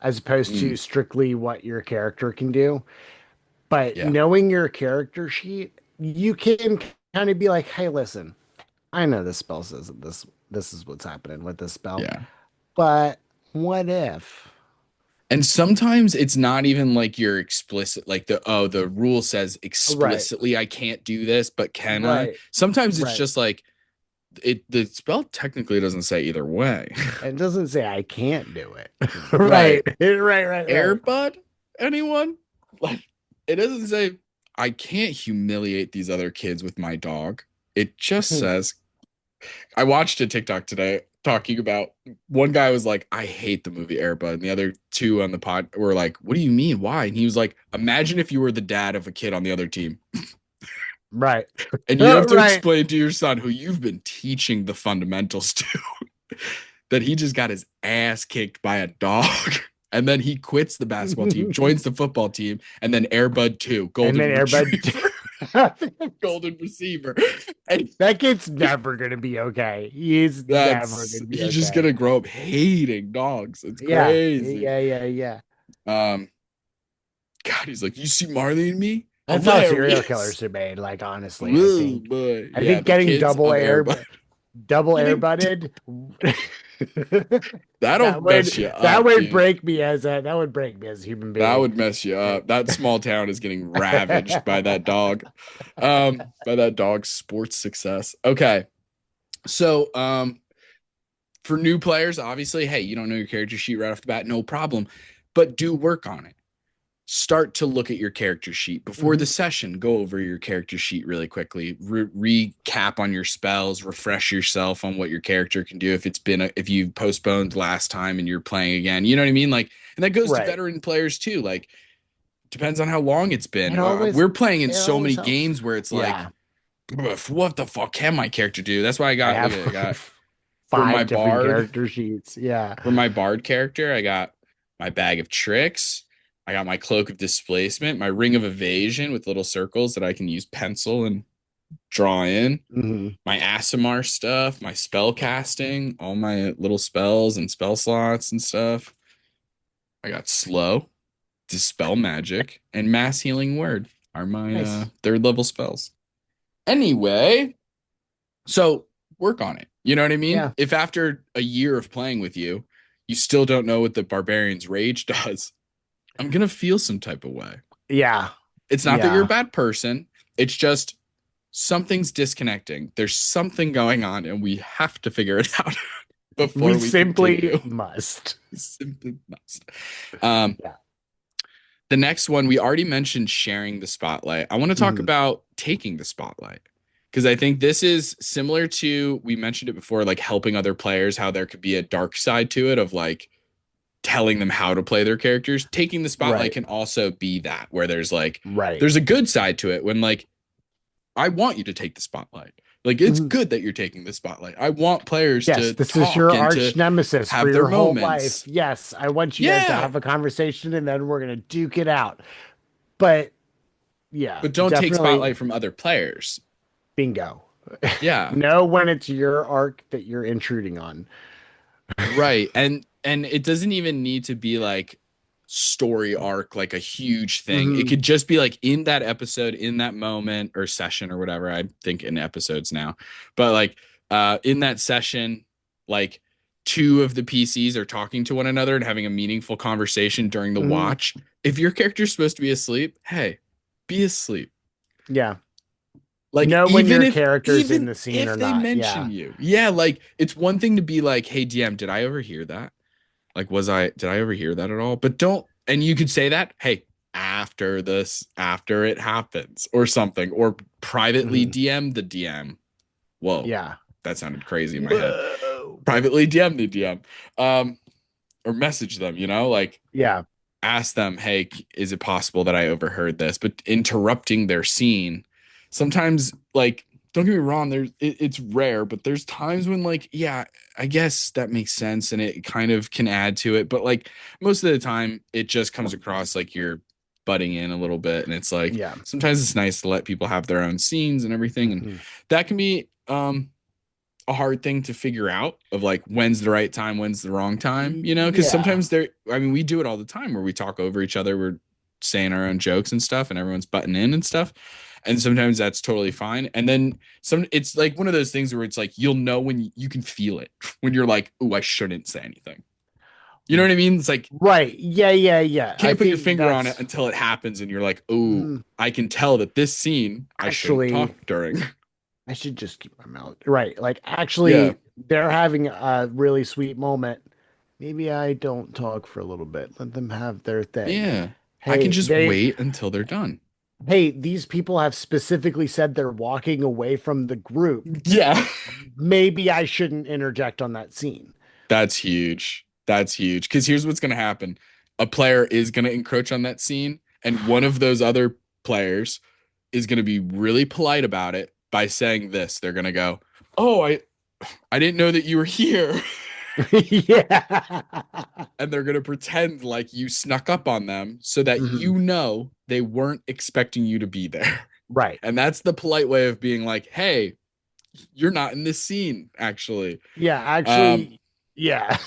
[SPEAKER 3] as opposed to
[SPEAKER 2] Mm,
[SPEAKER 3] strictly what your character can do. But
[SPEAKER 2] yeah.
[SPEAKER 3] knowing your character sheet, you can kind of be like, hey, listen, I know this spell says that this is what's happening with this spell,
[SPEAKER 2] Yeah.
[SPEAKER 3] but what if?
[SPEAKER 2] And sometimes it's not even like you're explicit, like the rule says
[SPEAKER 3] Right,
[SPEAKER 2] explicitly I can't do this, but can I?
[SPEAKER 3] right,
[SPEAKER 2] Sometimes it's
[SPEAKER 3] right.
[SPEAKER 2] just like the spell technically doesn't say either way.
[SPEAKER 3] It doesn't say I can't do it.
[SPEAKER 2] Right.
[SPEAKER 3] Right, right, right, right.
[SPEAKER 2] Airbud? Anyone? Like it doesn't say I can't humiliate these other kids with my dog. It just says I watched a TikTok today talking about one guy was like, I hate the movie Airbud. And the other two on the pod were like, what do you mean? Why? And he was like, imagine if you were the dad of a kid on the other team
[SPEAKER 3] Right,
[SPEAKER 2] and you have to
[SPEAKER 3] right.
[SPEAKER 2] explain to your son who you've been teaching the fundamentals to that he just got his ass kicked by a dog. And then he quits the basketball team, joins the football team, and then Airbud 2,
[SPEAKER 3] And
[SPEAKER 2] golden
[SPEAKER 3] then everybody,
[SPEAKER 2] retriever, golden receiver. And
[SPEAKER 3] that kid's never gonna be okay. He's never gonna be
[SPEAKER 2] he's just
[SPEAKER 3] okay.
[SPEAKER 2] gonna grow up hating dogs. It's
[SPEAKER 3] Yeah,
[SPEAKER 2] crazy.
[SPEAKER 3] yeah, yeah, yeah.
[SPEAKER 2] Um, God, he's like, you see Marley and me?
[SPEAKER 3] That's how serial
[SPEAKER 2] Hilarious.
[SPEAKER 3] killers are made. Like honestly,
[SPEAKER 2] Woo, boy.
[SPEAKER 3] I
[SPEAKER 2] Yeah,
[SPEAKER 3] think
[SPEAKER 2] the
[SPEAKER 3] getting
[SPEAKER 2] kids of Airbud.
[SPEAKER 3] double
[SPEAKER 2] Getting
[SPEAKER 3] airbutted
[SPEAKER 2] that'll mess you
[SPEAKER 3] that
[SPEAKER 2] up,
[SPEAKER 3] would
[SPEAKER 2] dude.
[SPEAKER 3] break me as a human
[SPEAKER 2] That
[SPEAKER 3] being.
[SPEAKER 2] would mess you up. That small town is getting ravaged by that dog. By that dog's sports success. Okay. So for new players, obviously, hey, you don't know your character sheet right off the bat, no problem. But do work on it. Start to look at your character sheet before the
[SPEAKER 3] Mhm.
[SPEAKER 2] session. Go over your character sheet really quickly. Recap on your spells. Refresh yourself on what your character can do. If you postponed last time and you're playing again, you know what I mean. Like, and that goes to
[SPEAKER 3] Right.
[SPEAKER 2] veteran players too. Like, depends on how long it's been.
[SPEAKER 3] It always
[SPEAKER 2] We're playing in
[SPEAKER 3] it
[SPEAKER 2] so
[SPEAKER 3] always
[SPEAKER 2] many
[SPEAKER 3] helps.
[SPEAKER 2] games where it's like,
[SPEAKER 3] Yeah.
[SPEAKER 2] what the fuck can my character do? That's why I
[SPEAKER 3] I
[SPEAKER 2] got. Look
[SPEAKER 3] have
[SPEAKER 2] at it. I got For my
[SPEAKER 3] 5 different
[SPEAKER 2] bard,
[SPEAKER 3] character sheets. Yeah.
[SPEAKER 2] for my bard character, I got my bag of tricks. I got my cloak of displacement, my ring of evasion with little circles that I can use pencil and draw in.
[SPEAKER 3] Hmm.
[SPEAKER 2] My Asimar stuff, my spell casting, all my little spells and spell slots and stuff. I got slow, dispel magic, and mass healing word are my
[SPEAKER 3] Nice.
[SPEAKER 2] third level spells. Anyway, so work on it. You know what I mean?
[SPEAKER 3] Yeah.
[SPEAKER 2] If after a year of playing with you, you still don't know what the barbarian's rage does, I'm gonna feel some type of way.
[SPEAKER 3] Yeah.
[SPEAKER 2] It's not that you're a
[SPEAKER 3] Yeah.
[SPEAKER 2] bad person. It's just something's disconnecting. There's something going on, and we have to figure it out before
[SPEAKER 3] We
[SPEAKER 2] we
[SPEAKER 3] simply
[SPEAKER 2] continue.
[SPEAKER 3] must.
[SPEAKER 2] We simply must. Um,
[SPEAKER 3] Yeah.
[SPEAKER 2] the next one, we already mentioned sharing the spotlight. I want to talk
[SPEAKER 3] Mhm.
[SPEAKER 2] about taking the spotlight because I think this is similar to, we mentioned it before, like helping other players, how there could be a dark side to it of like telling them how to play their characters. Taking the spotlight
[SPEAKER 3] Right.
[SPEAKER 2] can also be that, where there's like,
[SPEAKER 3] Right.
[SPEAKER 2] there's a good side to it when like, I want you to take the spotlight. Like, it's
[SPEAKER 3] Mhm.
[SPEAKER 2] good that you're taking the spotlight. I want players
[SPEAKER 3] Yes,
[SPEAKER 2] to
[SPEAKER 3] this is
[SPEAKER 2] talk
[SPEAKER 3] your
[SPEAKER 2] and to
[SPEAKER 3] arch nemesis for
[SPEAKER 2] have their
[SPEAKER 3] your whole life.
[SPEAKER 2] moments.
[SPEAKER 3] Yes, I want you guys to
[SPEAKER 2] Yeah.
[SPEAKER 3] have a conversation and then we're gonna duke it out. But yeah,
[SPEAKER 2] But don't take
[SPEAKER 3] definitely
[SPEAKER 2] spotlight from other players.
[SPEAKER 3] bingo.
[SPEAKER 2] Yeah.
[SPEAKER 3] Know when it's your arc that you're intruding on.
[SPEAKER 2] Right. And it doesn't even need to be like story arc, like a huge thing. It
[SPEAKER 3] Mhm.
[SPEAKER 2] could just be like in that episode, in that moment or session or whatever. I think in episodes now. But like in that session, like two of the PCs are talking to one another and having a meaningful conversation during the
[SPEAKER 3] Mhm.
[SPEAKER 2] watch. If your character's supposed to be asleep, hey, be asleep.
[SPEAKER 3] Yeah.
[SPEAKER 2] Like
[SPEAKER 3] Know when
[SPEAKER 2] even
[SPEAKER 3] your
[SPEAKER 2] if
[SPEAKER 3] character's in
[SPEAKER 2] even
[SPEAKER 3] the scene or
[SPEAKER 2] if they
[SPEAKER 3] not. Yeah.
[SPEAKER 2] mention you. Yeah, like it's one thing to be like, "Hey DM, did I overhear that? Like did I overhear that at all?" But don't, and you could say that, "Hey, after this, after it happens or something, or privately
[SPEAKER 3] Mhm.
[SPEAKER 2] DM the DM." Whoa,
[SPEAKER 3] Yeah.
[SPEAKER 2] that sounded crazy in my head.
[SPEAKER 3] Whoa.
[SPEAKER 2] Privately DM the DM. Or message them, like
[SPEAKER 3] Yeah.
[SPEAKER 2] ask them, "Hey, is it possible that I overheard this?" But interrupting their scene, sometimes, like, don't get me wrong, it's rare, but there's times when, like, yeah, I guess that makes sense and it kind of can add to it. But like most of the time, it just comes across like you're butting in a little bit, and it's like
[SPEAKER 3] Yeah.
[SPEAKER 2] sometimes it's nice to let people have their own scenes and everything, and
[SPEAKER 3] Mhm.
[SPEAKER 2] that can be a hard thing to figure out of like when's the right time, when's the wrong time, because
[SPEAKER 3] Yeah.
[SPEAKER 2] sometimes I mean, we do it all the time where we talk over each other, we're saying our own jokes and stuff, and everyone's butting in and stuff. And sometimes that's totally fine. And then it's like one of those things where it's like, you'll know when you can feel it when you're like, "Oh, I shouldn't say anything." You know what I mean? It's like,
[SPEAKER 3] Right. Yeah, yeah, yeah. I
[SPEAKER 2] can't put your
[SPEAKER 3] think
[SPEAKER 2] finger on it
[SPEAKER 3] that's
[SPEAKER 2] until it happens. And you're like, "Oh,
[SPEAKER 3] mm,
[SPEAKER 2] I can tell that this scene I shouldn't
[SPEAKER 3] actually
[SPEAKER 2] talk during."
[SPEAKER 3] I should just keep my mouth. Right. Like
[SPEAKER 2] Yeah.
[SPEAKER 3] actually they're having a really sweet moment. Maybe I don't talk for a little bit. Let them have their thing.
[SPEAKER 2] Yeah. I can
[SPEAKER 3] Hey,
[SPEAKER 2] just wait until they're done.
[SPEAKER 3] hey, these people have specifically said they're walking away from the group.
[SPEAKER 2] Yeah.
[SPEAKER 3] Maybe I shouldn't interject on that scene.
[SPEAKER 2] That's huge. That's huge. Because here's what's going to happen: a player is going to encroach on that scene, and one of those other players is going to be really polite about it by saying this. They're going to go, "Oh, I didn't know that you were here."
[SPEAKER 3] Yeah.
[SPEAKER 2] And they're going to pretend like you snuck up on them so that
[SPEAKER 3] Mhm.
[SPEAKER 2] they weren't expecting you to be there.
[SPEAKER 3] Right.
[SPEAKER 2] And that's the polite way of being like, "Hey, you're not in this scene, actually."
[SPEAKER 3] Yeah,
[SPEAKER 2] Um,
[SPEAKER 3] actually, yeah.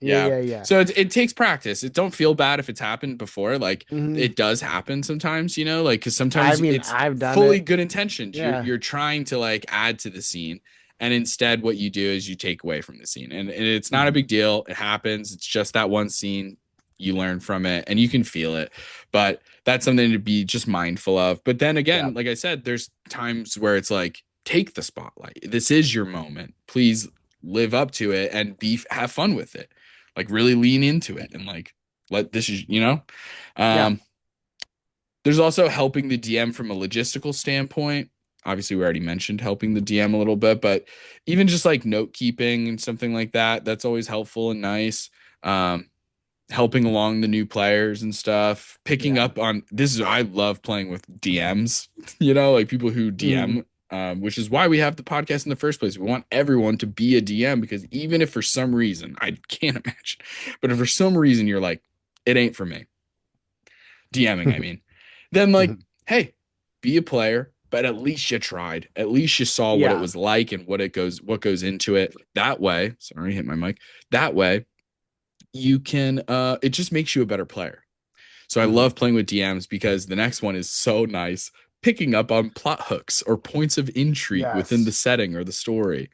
[SPEAKER 3] Yeah,
[SPEAKER 2] Yeah.
[SPEAKER 3] yeah, yeah.
[SPEAKER 2] So it takes practice. It don't feel bad if it's happened before. Like
[SPEAKER 3] Mhm.
[SPEAKER 2] it does happen sometimes, like because
[SPEAKER 3] I
[SPEAKER 2] sometimes
[SPEAKER 3] mean,
[SPEAKER 2] it's
[SPEAKER 3] I've done
[SPEAKER 2] fully
[SPEAKER 3] it.
[SPEAKER 2] good intentions. You're
[SPEAKER 3] Yeah.
[SPEAKER 2] you're trying to like add to the scene, and instead what you do is you take away from the scene. And it's not a
[SPEAKER 3] Mhm.
[SPEAKER 2] big deal. It happens. It's just that one scene. You learn from it and you can feel it. But that's something to be just mindful of. But then
[SPEAKER 3] Yeah.
[SPEAKER 2] again, like I said, there's times where it's like, take the spotlight. This is your moment. Please live up to it and have fun with it, like really lean into it and like let this is
[SPEAKER 3] Yeah.
[SPEAKER 2] um there's also helping the DM from a logistical standpoint. Obviously we already mentioned helping the DM a little bit, but even just like note keeping and something like that, that's always helpful and nice. Helping along the new players and stuff, picking
[SPEAKER 3] Yeah.
[SPEAKER 2] up on this is I love playing with DMs, like people who
[SPEAKER 3] Mhm.
[SPEAKER 2] DM which is why we have the podcast in the first place. We want everyone to be a DM because even if for some reason, I can't imagine, but if for some reason you're like, it ain't for me, DMing, I mean, then like, hey, be a player, but at least you tried. At least you saw what it
[SPEAKER 3] Yeah.
[SPEAKER 2] was like and what goes into it. That way, sorry, hit my mic. That way, you can it just makes you a better player. So I love playing with DMs because the next one is so nice, picking up on plot hooks or points of intrigue within the
[SPEAKER 3] Yes.
[SPEAKER 2] setting or the story.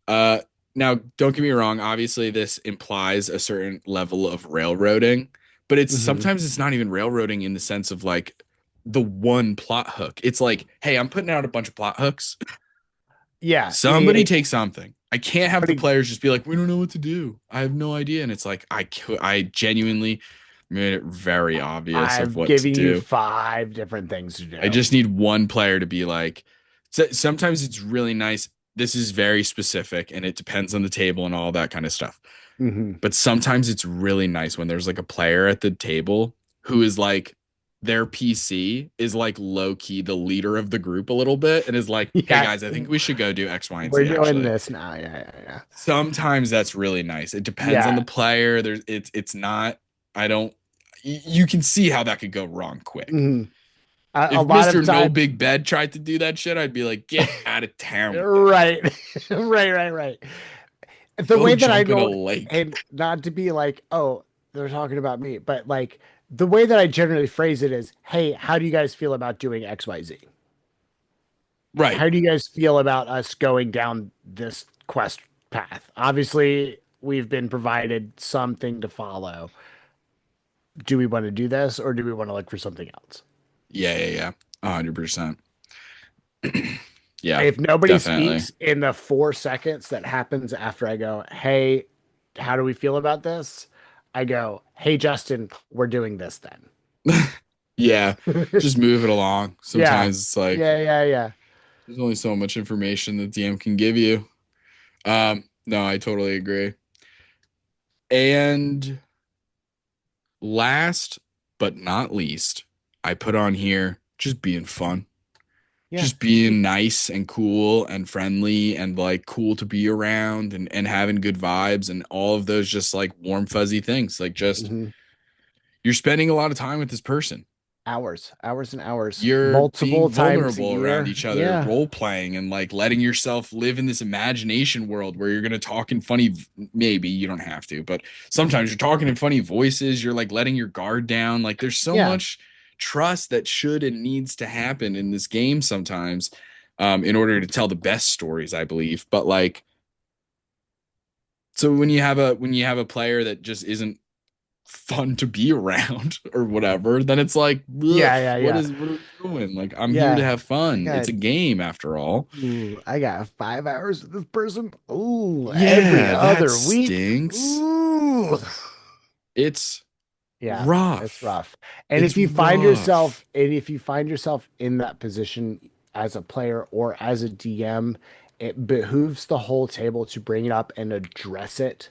[SPEAKER 2] Uh, Now, don't get me wrong. Obviously, this implies a certain level of railroading, but it's
[SPEAKER 3] Hmm.
[SPEAKER 2] sometimes it's not even railroading in the sense of like the one plot hook. It's like, hey, I'm putting out a bunch of plot hooks.
[SPEAKER 3] Yeah. Yeah.
[SPEAKER 2] Somebody
[SPEAKER 3] Yeah.
[SPEAKER 2] take something. I can't have the
[SPEAKER 3] Somebody,
[SPEAKER 2] players just be like, we don't know what to do. I have no idea. And it's like, I genuinely made it very obvious of
[SPEAKER 3] I've
[SPEAKER 2] what to
[SPEAKER 3] given you
[SPEAKER 2] do.
[SPEAKER 3] 5 different things to
[SPEAKER 2] I
[SPEAKER 3] do.
[SPEAKER 2] just need one player to be like, sometimes it's really nice. This is very specific and it depends on the table and all that kind of stuff.
[SPEAKER 3] Hmm.
[SPEAKER 2] But sometimes it's really nice when there's like a player at the table who is like, their PC is like low key the leader of the group a little bit and is like, hey
[SPEAKER 3] Yeah.
[SPEAKER 2] guys, I think we should go do X, Y, and
[SPEAKER 3] We're
[SPEAKER 2] Z
[SPEAKER 3] doing
[SPEAKER 2] actually.
[SPEAKER 3] this now. Yeah. Yeah.
[SPEAKER 2] Sometimes that's really nice. It depends on
[SPEAKER 3] Yeah.
[SPEAKER 2] the player. It's not, I don't, you can see how that could go wrong quick.
[SPEAKER 3] Hmm. A
[SPEAKER 2] If
[SPEAKER 3] lot of
[SPEAKER 2] Mr. No
[SPEAKER 3] times.
[SPEAKER 2] Big Bed tried to do that shit, I'd be like, get out of town with that.
[SPEAKER 3] Right. Right. The
[SPEAKER 2] Go
[SPEAKER 3] way that I
[SPEAKER 2] jump in a
[SPEAKER 3] know,
[SPEAKER 2] lake.
[SPEAKER 3] and not to be like, oh, they're talking about me, but like the way that I generally phrase it is, hey, how do you guys feel about doing XYZ?
[SPEAKER 2] Right.
[SPEAKER 3] How do you guys feel about us going down this quest path? Obviously, we've been provided something to follow. Do we want to do this or do we want to look for something else?
[SPEAKER 2] Yeah. 100%. Yeah,
[SPEAKER 3] If nobody
[SPEAKER 2] definitely.
[SPEAKER 3] speaks in the 4 seconds that happens after I go, hey, how do we feel about this? I go, hey, Justin, we're doing this
[SPEAKER 2] Yeah,
[SPEAKER 3] then.
[SPEAKER 2] just move it along.
[SPEAKER 3] Yeah.
[SPEAKER 2] Sometimes it's like
[SPEAKER 3] Yeah.
[SPEAKER 2] there's only so much information the DM can give you. No, I totally agree. And last but not least, I put on here just being fun.
[SPEAKER 3] Yeah.
[SPEAKER 2] Just being nice and cool and friendly and like cool to be around and having good vibes and all of those just like warm fuzzy things. Like just
[SPEAKER 3] Hmm.
[SPEAKER 2] you're spending a lot of time with this person.
[SPEAKER 3] Hours and hours,
[SPEAKER 2] You're being
[SPEAKER 3] multiple times a
[SPEAKER 2] vulnerable around
[SPEAKER 3] year.
[SPEAKER 2] each other,
[SPEAKER 3] Yeah.
[SPEAKER 2] role playing and like letting yourself live in this imagination world where you're going to talk in funny, maybe you don't have to, but sometimes you're talking in funny voices. You're like letting your guard down. Like there's so
[SPEAKER 3] Yeah.
[SPEAKER 2] much trust that should and needs to happen in this game sometimes, in order to tell the best stories, I believe. But like, so when you have a player that just isn't fun to be around or whatever, then it's like, ugh,
[SPEAKER 3] Yeah.
[SPEAKER 2] what are we doing? Like, I'm here to
[SPEAKER 3] Yeah.
[SPEAKER 2] have
[SPEAKER 3] I
[SPEAKER 2] fun. It's
[SPEAKER 3] got
[SPEAKER 2] a game after all.
[SPEAKER 3] I got 5 hours with this person. Ooh, every
[SPEAKER 2] Yeah, that
[SPEAKER 3] other week.
[SPEAKER 2] stinks.
[SPEAKER 3] Ooh.
[SPEAKER 2] It's
[SPEAKER 3] Yeah, it's
[SPEAKER 2] rough.
[SPEAKER 3] rough. And
[SPEAKER 2] It's rough.
[SPEAKER 3] if you find yourself in that position as a player or as a DM, it behooves the whole table to bring it up and address it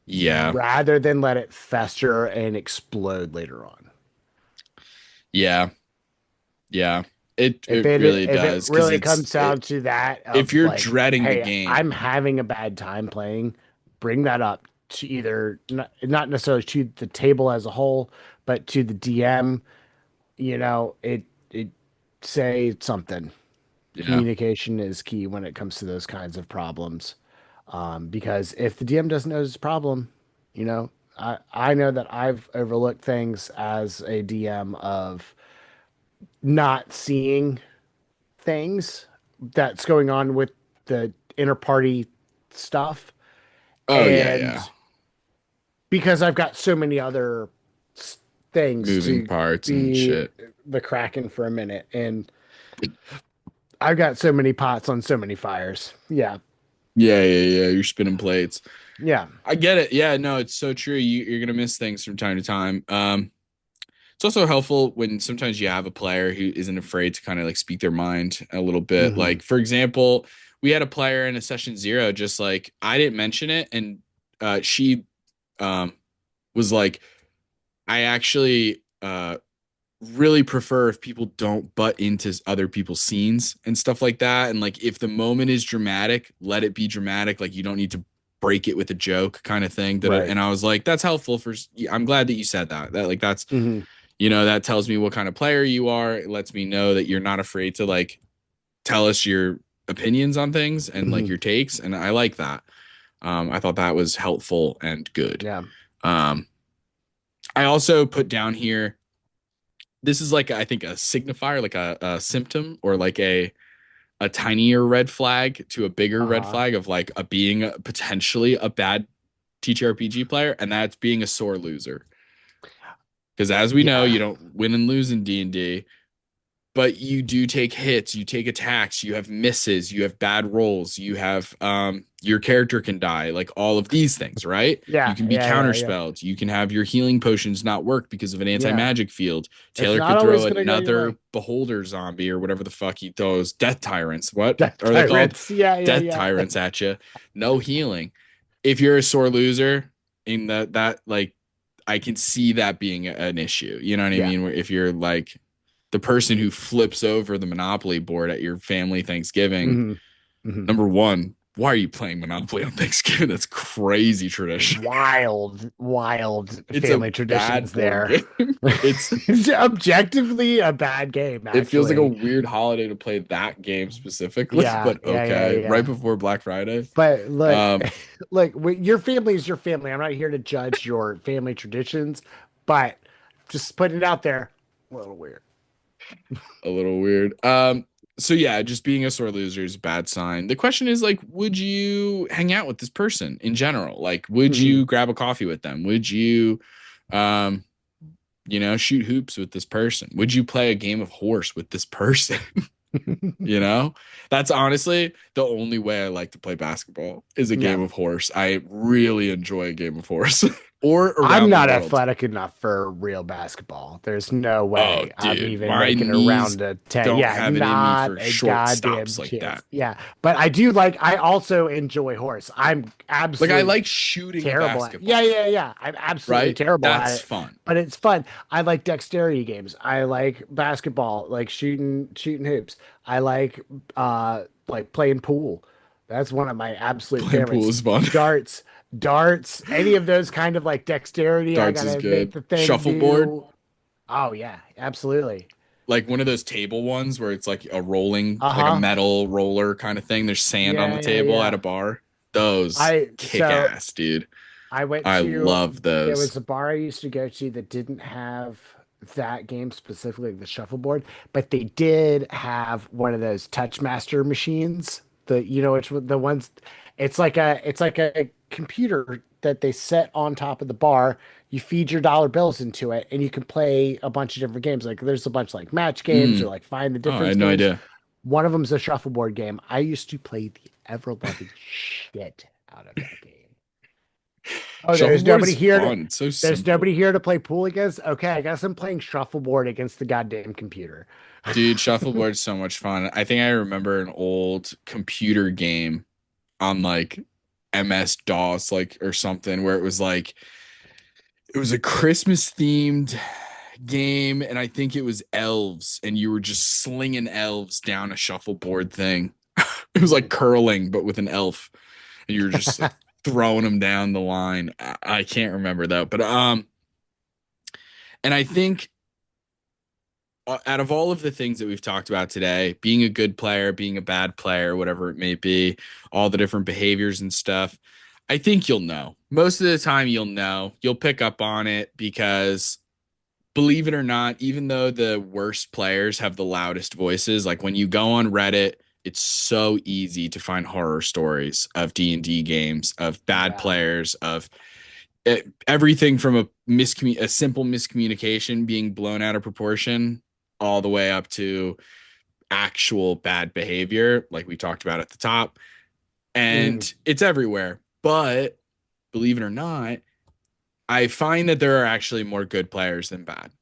[SPEAKER 2] Yeah.
[SPEAKER 3] rather than let it fester and explode later on.
[SPEAKER 2] Yeah. Yeah.
[SPEAKER 3] If
[SPEAKER 2] It
[SPEAKER 3] it
[SPEAKER 2] really
[SPEAKER 3] if it
[SPEAKER 2] does because
[SPEAKER 3] really comes down to that
[SPEAKER 2] if
[SPEAKER 3] of
[SPEAKER 2] you're
[SPEAKER 3] like,
[SPEAKER 2] dreading the
[SPEAKER 3] hey,
[SPEAKER 2] game,
[SPEAKER 3] I'm having a bad time playing, bring that up to either not necessarily to the table as a whole, but to the DM, it say something.
[SPEAKER 2] yeah.
[SPEAKER 3] Communication is key when it comes to those kinds of problems. Because if the DM doesn't know it's a problem, I know that I've overlooked things as a DM of not seeing things that's going on with the inter-party stuff.
[SPEAKER 2] Oh yeah.
[SPEAKER 3] And because I've got so many other things
[SPEAKER 2] Moving
[SPEAKER 3] to
[SPEAKER 2] parts and
[SPEAKER 3] be
[SPEAKER 2] shit.
[SPEAKER 3] the Kraken for a minute, and I've got so many pots on so many fires. Yeah.
[SPEAKER 2] Yeah. You're spinning plates.
[SPEAKER 3] Yeah.
[SPEAKER 2] I get it. Yeah, no, it's so true. You're gonna miss things from time to time. It's also helpful when sometimes you have a player who isn't afraid to kind of like speak their mind a little bit.
[SPEAKER 3] Hmm.
[SPEAKER 2] Like, for example, we had a player in a session zero, just like I didn't mention it, and she was like, I actually really prefer if people don't butt into other people's scenes and stuff like that. And like if the moment is dramatic, let it be dramatic. Like you don't need to break it with a joke kind of thing.
[SPEAKER 3] Right.
[SPEAKER 2] And I was like, that's helpful for. I'm glad that you said that. That like that's
[SPEAKER 3] Hmm.
[SPEAKER 2] that tells me what kind of player you are. It lets me know that you're not afraid to like tell us your opinions on things and like
[SPEAKER 3] Hmm.
[SPEAKER 2] your takes. And I like that. I thought that was helpful and good.
[SPEAKER 3] Yeah.
[SPEAKER 2] Um, I also put down here, this is like, I think a signifier, like a symptom or like a tinier red flag to a bigger red
[SPEAKER 3] Uh-huh.
[SPEAKER 2] flag of like being potentially a bad TTRPG player. And that's being a sore loser. Because as we know,
[SPEAKER 3] Yeah.
[SPEAKER 2] you don't win and lose in D&D, but you do take hits, you take attacks, you have misses, you have bad rolls, you have your character can die, like all of these things, right? You
[SPEAKER 3] Yeah.
[SPEAKER 2] can be
[SPEAKER 3] Yeah. Yeah. Yeah.
[SPEAKER 2] counterspelled, you can have your healing potions not work because of an
[SPEAKER 3] Yeah.
[SPEAKER 2] anti-magic field.
[SPEAKER 3] It's
[SPEAKER 2] Taylor
[SPEAKER 3] not
[SPEAKER 2] could throw
[SPEAKER 3] always gonna go your
[SPEAKER 2] another
[SPEAKER 3] way.
[SPEAKER 2] beholder zombie or whatever the fuck he throws, death tyrants. What
[SPEAKER 3] Death
[SPEAKER 2] are they called?
[SPEAKER 3] tyrants. Yeah. Yeah.
[SPEAKER 2] Death
[SPEAKER 3] Yeah.
[SPEAKER 2] tyrants at you. No healing. If you're a sore loser in that like I can see that being an issue. You know what I
[SPEAKER 3] Yeah.
[SPEAKER 2] mean? Where if you're like the person who flips over the Monopoly board at your family Thanksgiving,
[SPEAKER 3] Hmm. Hmm.
[SPEAKER 2] number one, why are you playing Monopoly on Thanksgiving? That's crazy tradition.
[SPEAKER 3] Wild
[SPEAKER 2] It's a
[SPEAKER 3] family
[SPEAKER 2] bad
[SPEAKER 3] traditions
[SPEAKER 2] board
[SPEAKER 3] there.
[SPEAKER 2] game. It's
[SPEAKER 3] It's objectively a bad game,
[SPEAKER 2] it feels like a
[SPEAKER 3] actually.
[SPEAKER 2] weird holiday to play that game specifically,
[SPEAKER 3] Yeah,
[SPEAKER 2] but
[SPEAKER 3] yeah, yeah,
[SPEAKER 2] okay. Right
[SPEAKER 3] yeah.
[SPEAKER 2] before Black Friday.
[SPEAKER 3] But look,
[SPEAKER 2] Um,
[SPEAKER 3] look, your family is your family. I'm not here to judge your family traditions, but just putting it out there, a little weird.
[SPEAKER 2] a little weird. So yeah, just being a sore loser is a bad sign. The question is like, would you hang out with this person in general? Like, would
[SPEAKER 3] Mhm.
[SPEAKER 2] you grab a coffee with them? Would you, um, shoot hoops with this person? Would you play a game of horse with this person? You know, that's honestly the only way I like to play basketball is a
[SPEAKER 3] Yeah.
[SPEAKER 2] game of horse. I really enjoy a game of horse or
[SPEAKER 3] I'm
[SPEAKER 2] around the
[SPEAKER 3] not
[SPEAKER 2] world.
[SPEAKER 3] athletic enough for real basketball. There's no
[SPEAKER 2] Oh,
[SPEAKER 3] way I'm
[SPEAKER 2] dude,
[SPEAKER 3] even
[SPEAKER 2] my
[SPEAKER 3] making it
[SPEAKER 2] knees
[SPEAKER 3] around to 10.
[SPEAKER 2] don't
[SPEAKER 3] Yeah,
[SPEAKER 2] have it in me
[SPEAKER 3] not
[SPEAKER 2] for
[SPEAKER 3] a
[SPEAKER 2] short stops
[SPEAKER 3] goddamn
[SPEAKER 2] like
[SPEAKER 3] chance.
[SPEAKER 2] that.
[SPEAKER 3] Yeah, but I also enjoy horse. I'm
[SPEAKER 2] Like I
[SPEAKER 3] absolutely
[SPEAKER 2] like shooting a
[SPEAKER 3] terrible at. Yeah,
[SPEAKER 2] basketball,
[SPEAKER 3] yeah, yeah. I'm absolutely
[SPEAKER 2] right?
[SPEAKER 3] terrible at
[SPEAKER 2] That's
[SPEAKER 3] it,
[SPEAKER 2] fun.
[SPEAKER 3] but it's fun. I like dexterity games. I like basketball, like shooting hoops. I like playing pool. That's one of my absolute
[SPEAKER 2] Playing pool
[SPEAKER 3] favorites.
[SPEAKER 2] is fun.
[SPEAKER 3] Darts, any of those kind of like dexterity. I
[SPEAKER 2] Darts is
[SPEAKER 3] gotta make
[SPEAKER 2] good.
[SPEAKER 3] the thing
[SPEAKER 2] Shuffleboard,
[SPEAKER 3] do. Oh yeah, absolutely.
[SPEAKER 2] like one of those table ones where it's like a rolling, like a
[SPEAKER 3] Uh-huh.
[SPEAKER 2] metal roller kind of thing. There's sand on the
[SPEAKER 3] Yeah, yeah,
[SPEAKER 2] table at
[SPEAKER 3] yeah.
[SPEAKER 2] a bar. Those
[SPEAKER 3] I
[SPEAKER 2] kick
[SPEAKER 3] so
[SPEAKER 2] ass, dude.
[SPEAKER 3] I went
[SPEAKER 2] I
[SPEAKER 3] to
[SPEAKER 2] love
[SPEAKER 3] there
[SPEAKER 2] those.
[SPEAKER 3] was a bar I used to go to that didn't have that game specifically, the shuffleboard, but they did have one of those Touchmaster machines. The ones it's like a computer that they set on top of the bar. You feed your dollar bills into it and you can play a bunch of different games. Like there's a bunch like match games or
[SPEAKER 2] Mm.
[SPEAKER 3] like find the
[SPEAKER 2] Oh, I
[SPEAKER 3] difference
[SPEAKER 2] had no
[SPEAKER 3] games.
[SPEAKER 2] idea.
[SPEAKER 3] One of them's a shuffleboard game. I used to play the ever loving shit out of that game. Oh,
[SPEAKER 2] Shuffleboard is fun. It's so
[SPEAKER 3] there's
[SPEAKER 2] simple.
[SPEAKER 3] nobody here to play pool against. Okay, I guess I'm playing shuffleboard against the goddamn computer.
[SPEAKER 2] Dude, shuffleboard's so much fun. I think I remember an old computer game on like MS-DOS, like or something, where it was like it was a Christmas themed game, and I think it was elves, and you were just slinging elves down a shuffleboard thing. It was like curling, but with an elf, and you were just like throwing them down the line. I can't remember that, but and I think out of all of the things that we've talked about today, being a good player, being a bad player, whatever it may be, all the different behaviors and stuff, I think you'll know. Most of the time, you'll know. You'll pick up on it because, believe it or not, even though the worst players have the loudest voices, like when you go on Reddit, it's so easy to find horror stories of D&D games, of bad
[SPEAKER 3] Yeah.
[SPEAKER 2] players, of everything from a simple miscommunication being blown out of proportion all the way up to actual bad behavior like we talked about at the top,
[SPEAKER 3] Mhm.
[SPEAKER 2] and it's everywhere. But believe it or not, I find that there are actually more good players than bad.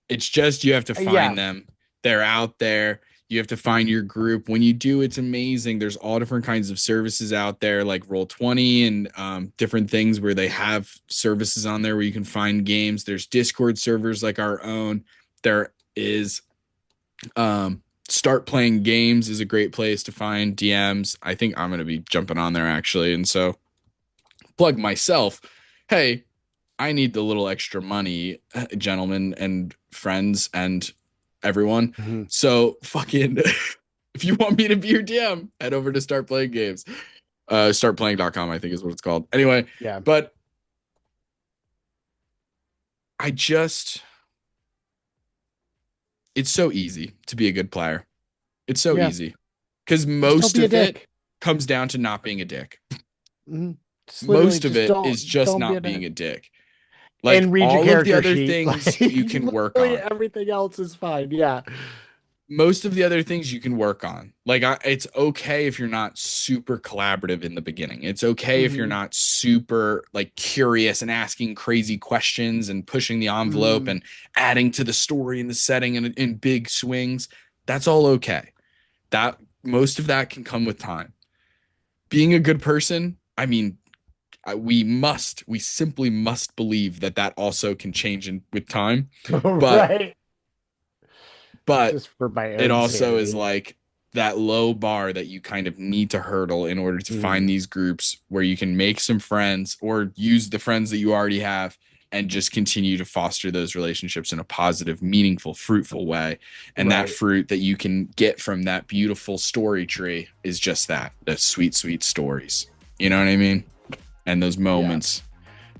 [SPEAKER 2] It's just you have to
[SPEAKER 3] Yeah.
[SPEAKER 2] find them. They're out there. You have to find your group. When you do, it's amazing. There's all different kinds of services out there, like Roll20 and different things where they have services on there where you can find games. There's Discord servers like our own. There is Start Playing Games is a great place to find DMs. I think I'm going to be jumping on there actually. And so plug myself. Hey, I need the little extra money, gentlemen and friends and everyone.
[SPEAKER 3] Mm-hmm.
[SPEAKER 2] So fucking, if you want me to be your DM, head over to Start Playing Games. Startplaying.com, I think is what it's called. Anyway,
[SPEAKER 3] Yeah.
[SPEAKER 2] but it's so easy to be a good player. It's so easy. Because most of it comes down to not being a dick.
[SPEAKER 3] Mm-hmm.
[SPEAKER 2] Most of it is just not being a dick. Like,
[SPEAKER 3] and read
[SPEAKER 2] all
[SPEAKER 3] your
[SPEAKER 2] of the other
[SPEAKER 3] sheet.
[SPEAKER 2] things
[SPEAKER 3] Like,
[SPEAKER 2] you can work on.
[SPEAKER 3] Everything else is fine. Yeah.
[SPEAKER 2] Most of the other things you can work on. Like, it's okay if you're not super collaborative in the beginning. It's okay if you're not super like curious and asking crazy questions and pushing the envelope and adding to the story and the setting and in big swings. That's all okay. That most of that can come with time. Being a good person, I mean, we simply must believe that also can change with time. But
[SPEAKER 3] right.
[SPEAKER 2] But
[SPEAKER 3] just for my own
[SPEAKER 2] it also
[SPEAKER 3] sanity.
[SPEAKER 2] is like that low bar that you kind of need to hurdle in order to find these groups where you can make some friends or use the friends that you already have and just continue to foster those relationships in a positive, meaningful, fruitful way. And that fruit that you can get from that beautiful story tree is just that, the sweet, sweet stories. You know what I mean? And those moments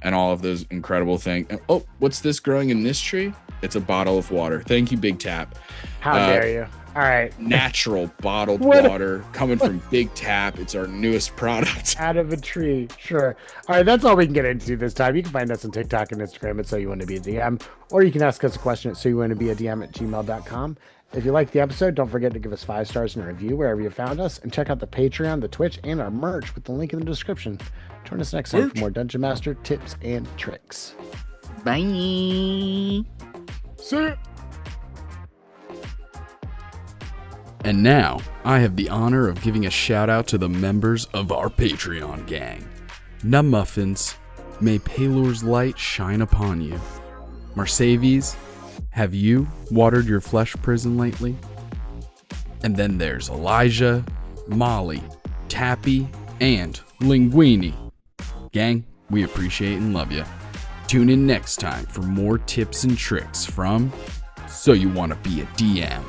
[SPEAKER 2] and all of those incredible things. Oh, what's this growing in this tree? It's a bottle of water. Thank you, Big Tap.
[SPEAKER 3] How dare you? All right.
[SPEAKER 2] Natural bottled water coming from Big Tap. It's our newest product.
[SPEAKER 3] Out of a tree. Sure. All right. That's all we can get into this time. You can find us on TikTok and Instagram at So You Want to Be a DM, or you can ask us a question at soyouwantobeadm@gmail.com. If you like the episode, don't forget to give us 5 stars and a review wherever you found us, and check out the Patreon, the Twitch, and our merch with the link in the description. Join us next time for more Dungeon Master tips and tricks.
[SPEAKER 2] Bye.
[SPEAKER 3] See ya.
[SPEAKER 1] And now, I have the honor of giving a shout out to the members of our Patreon gang. Num Muffins, may Palor's light shine upon you. Marsavies, have you watered your flesh prison lately? And then there's Elijah, Molly, Tappy, and Linguini. Gang, we appreciate and love you. Tune in next time for more tips and tricks from So You Want to Be a DM.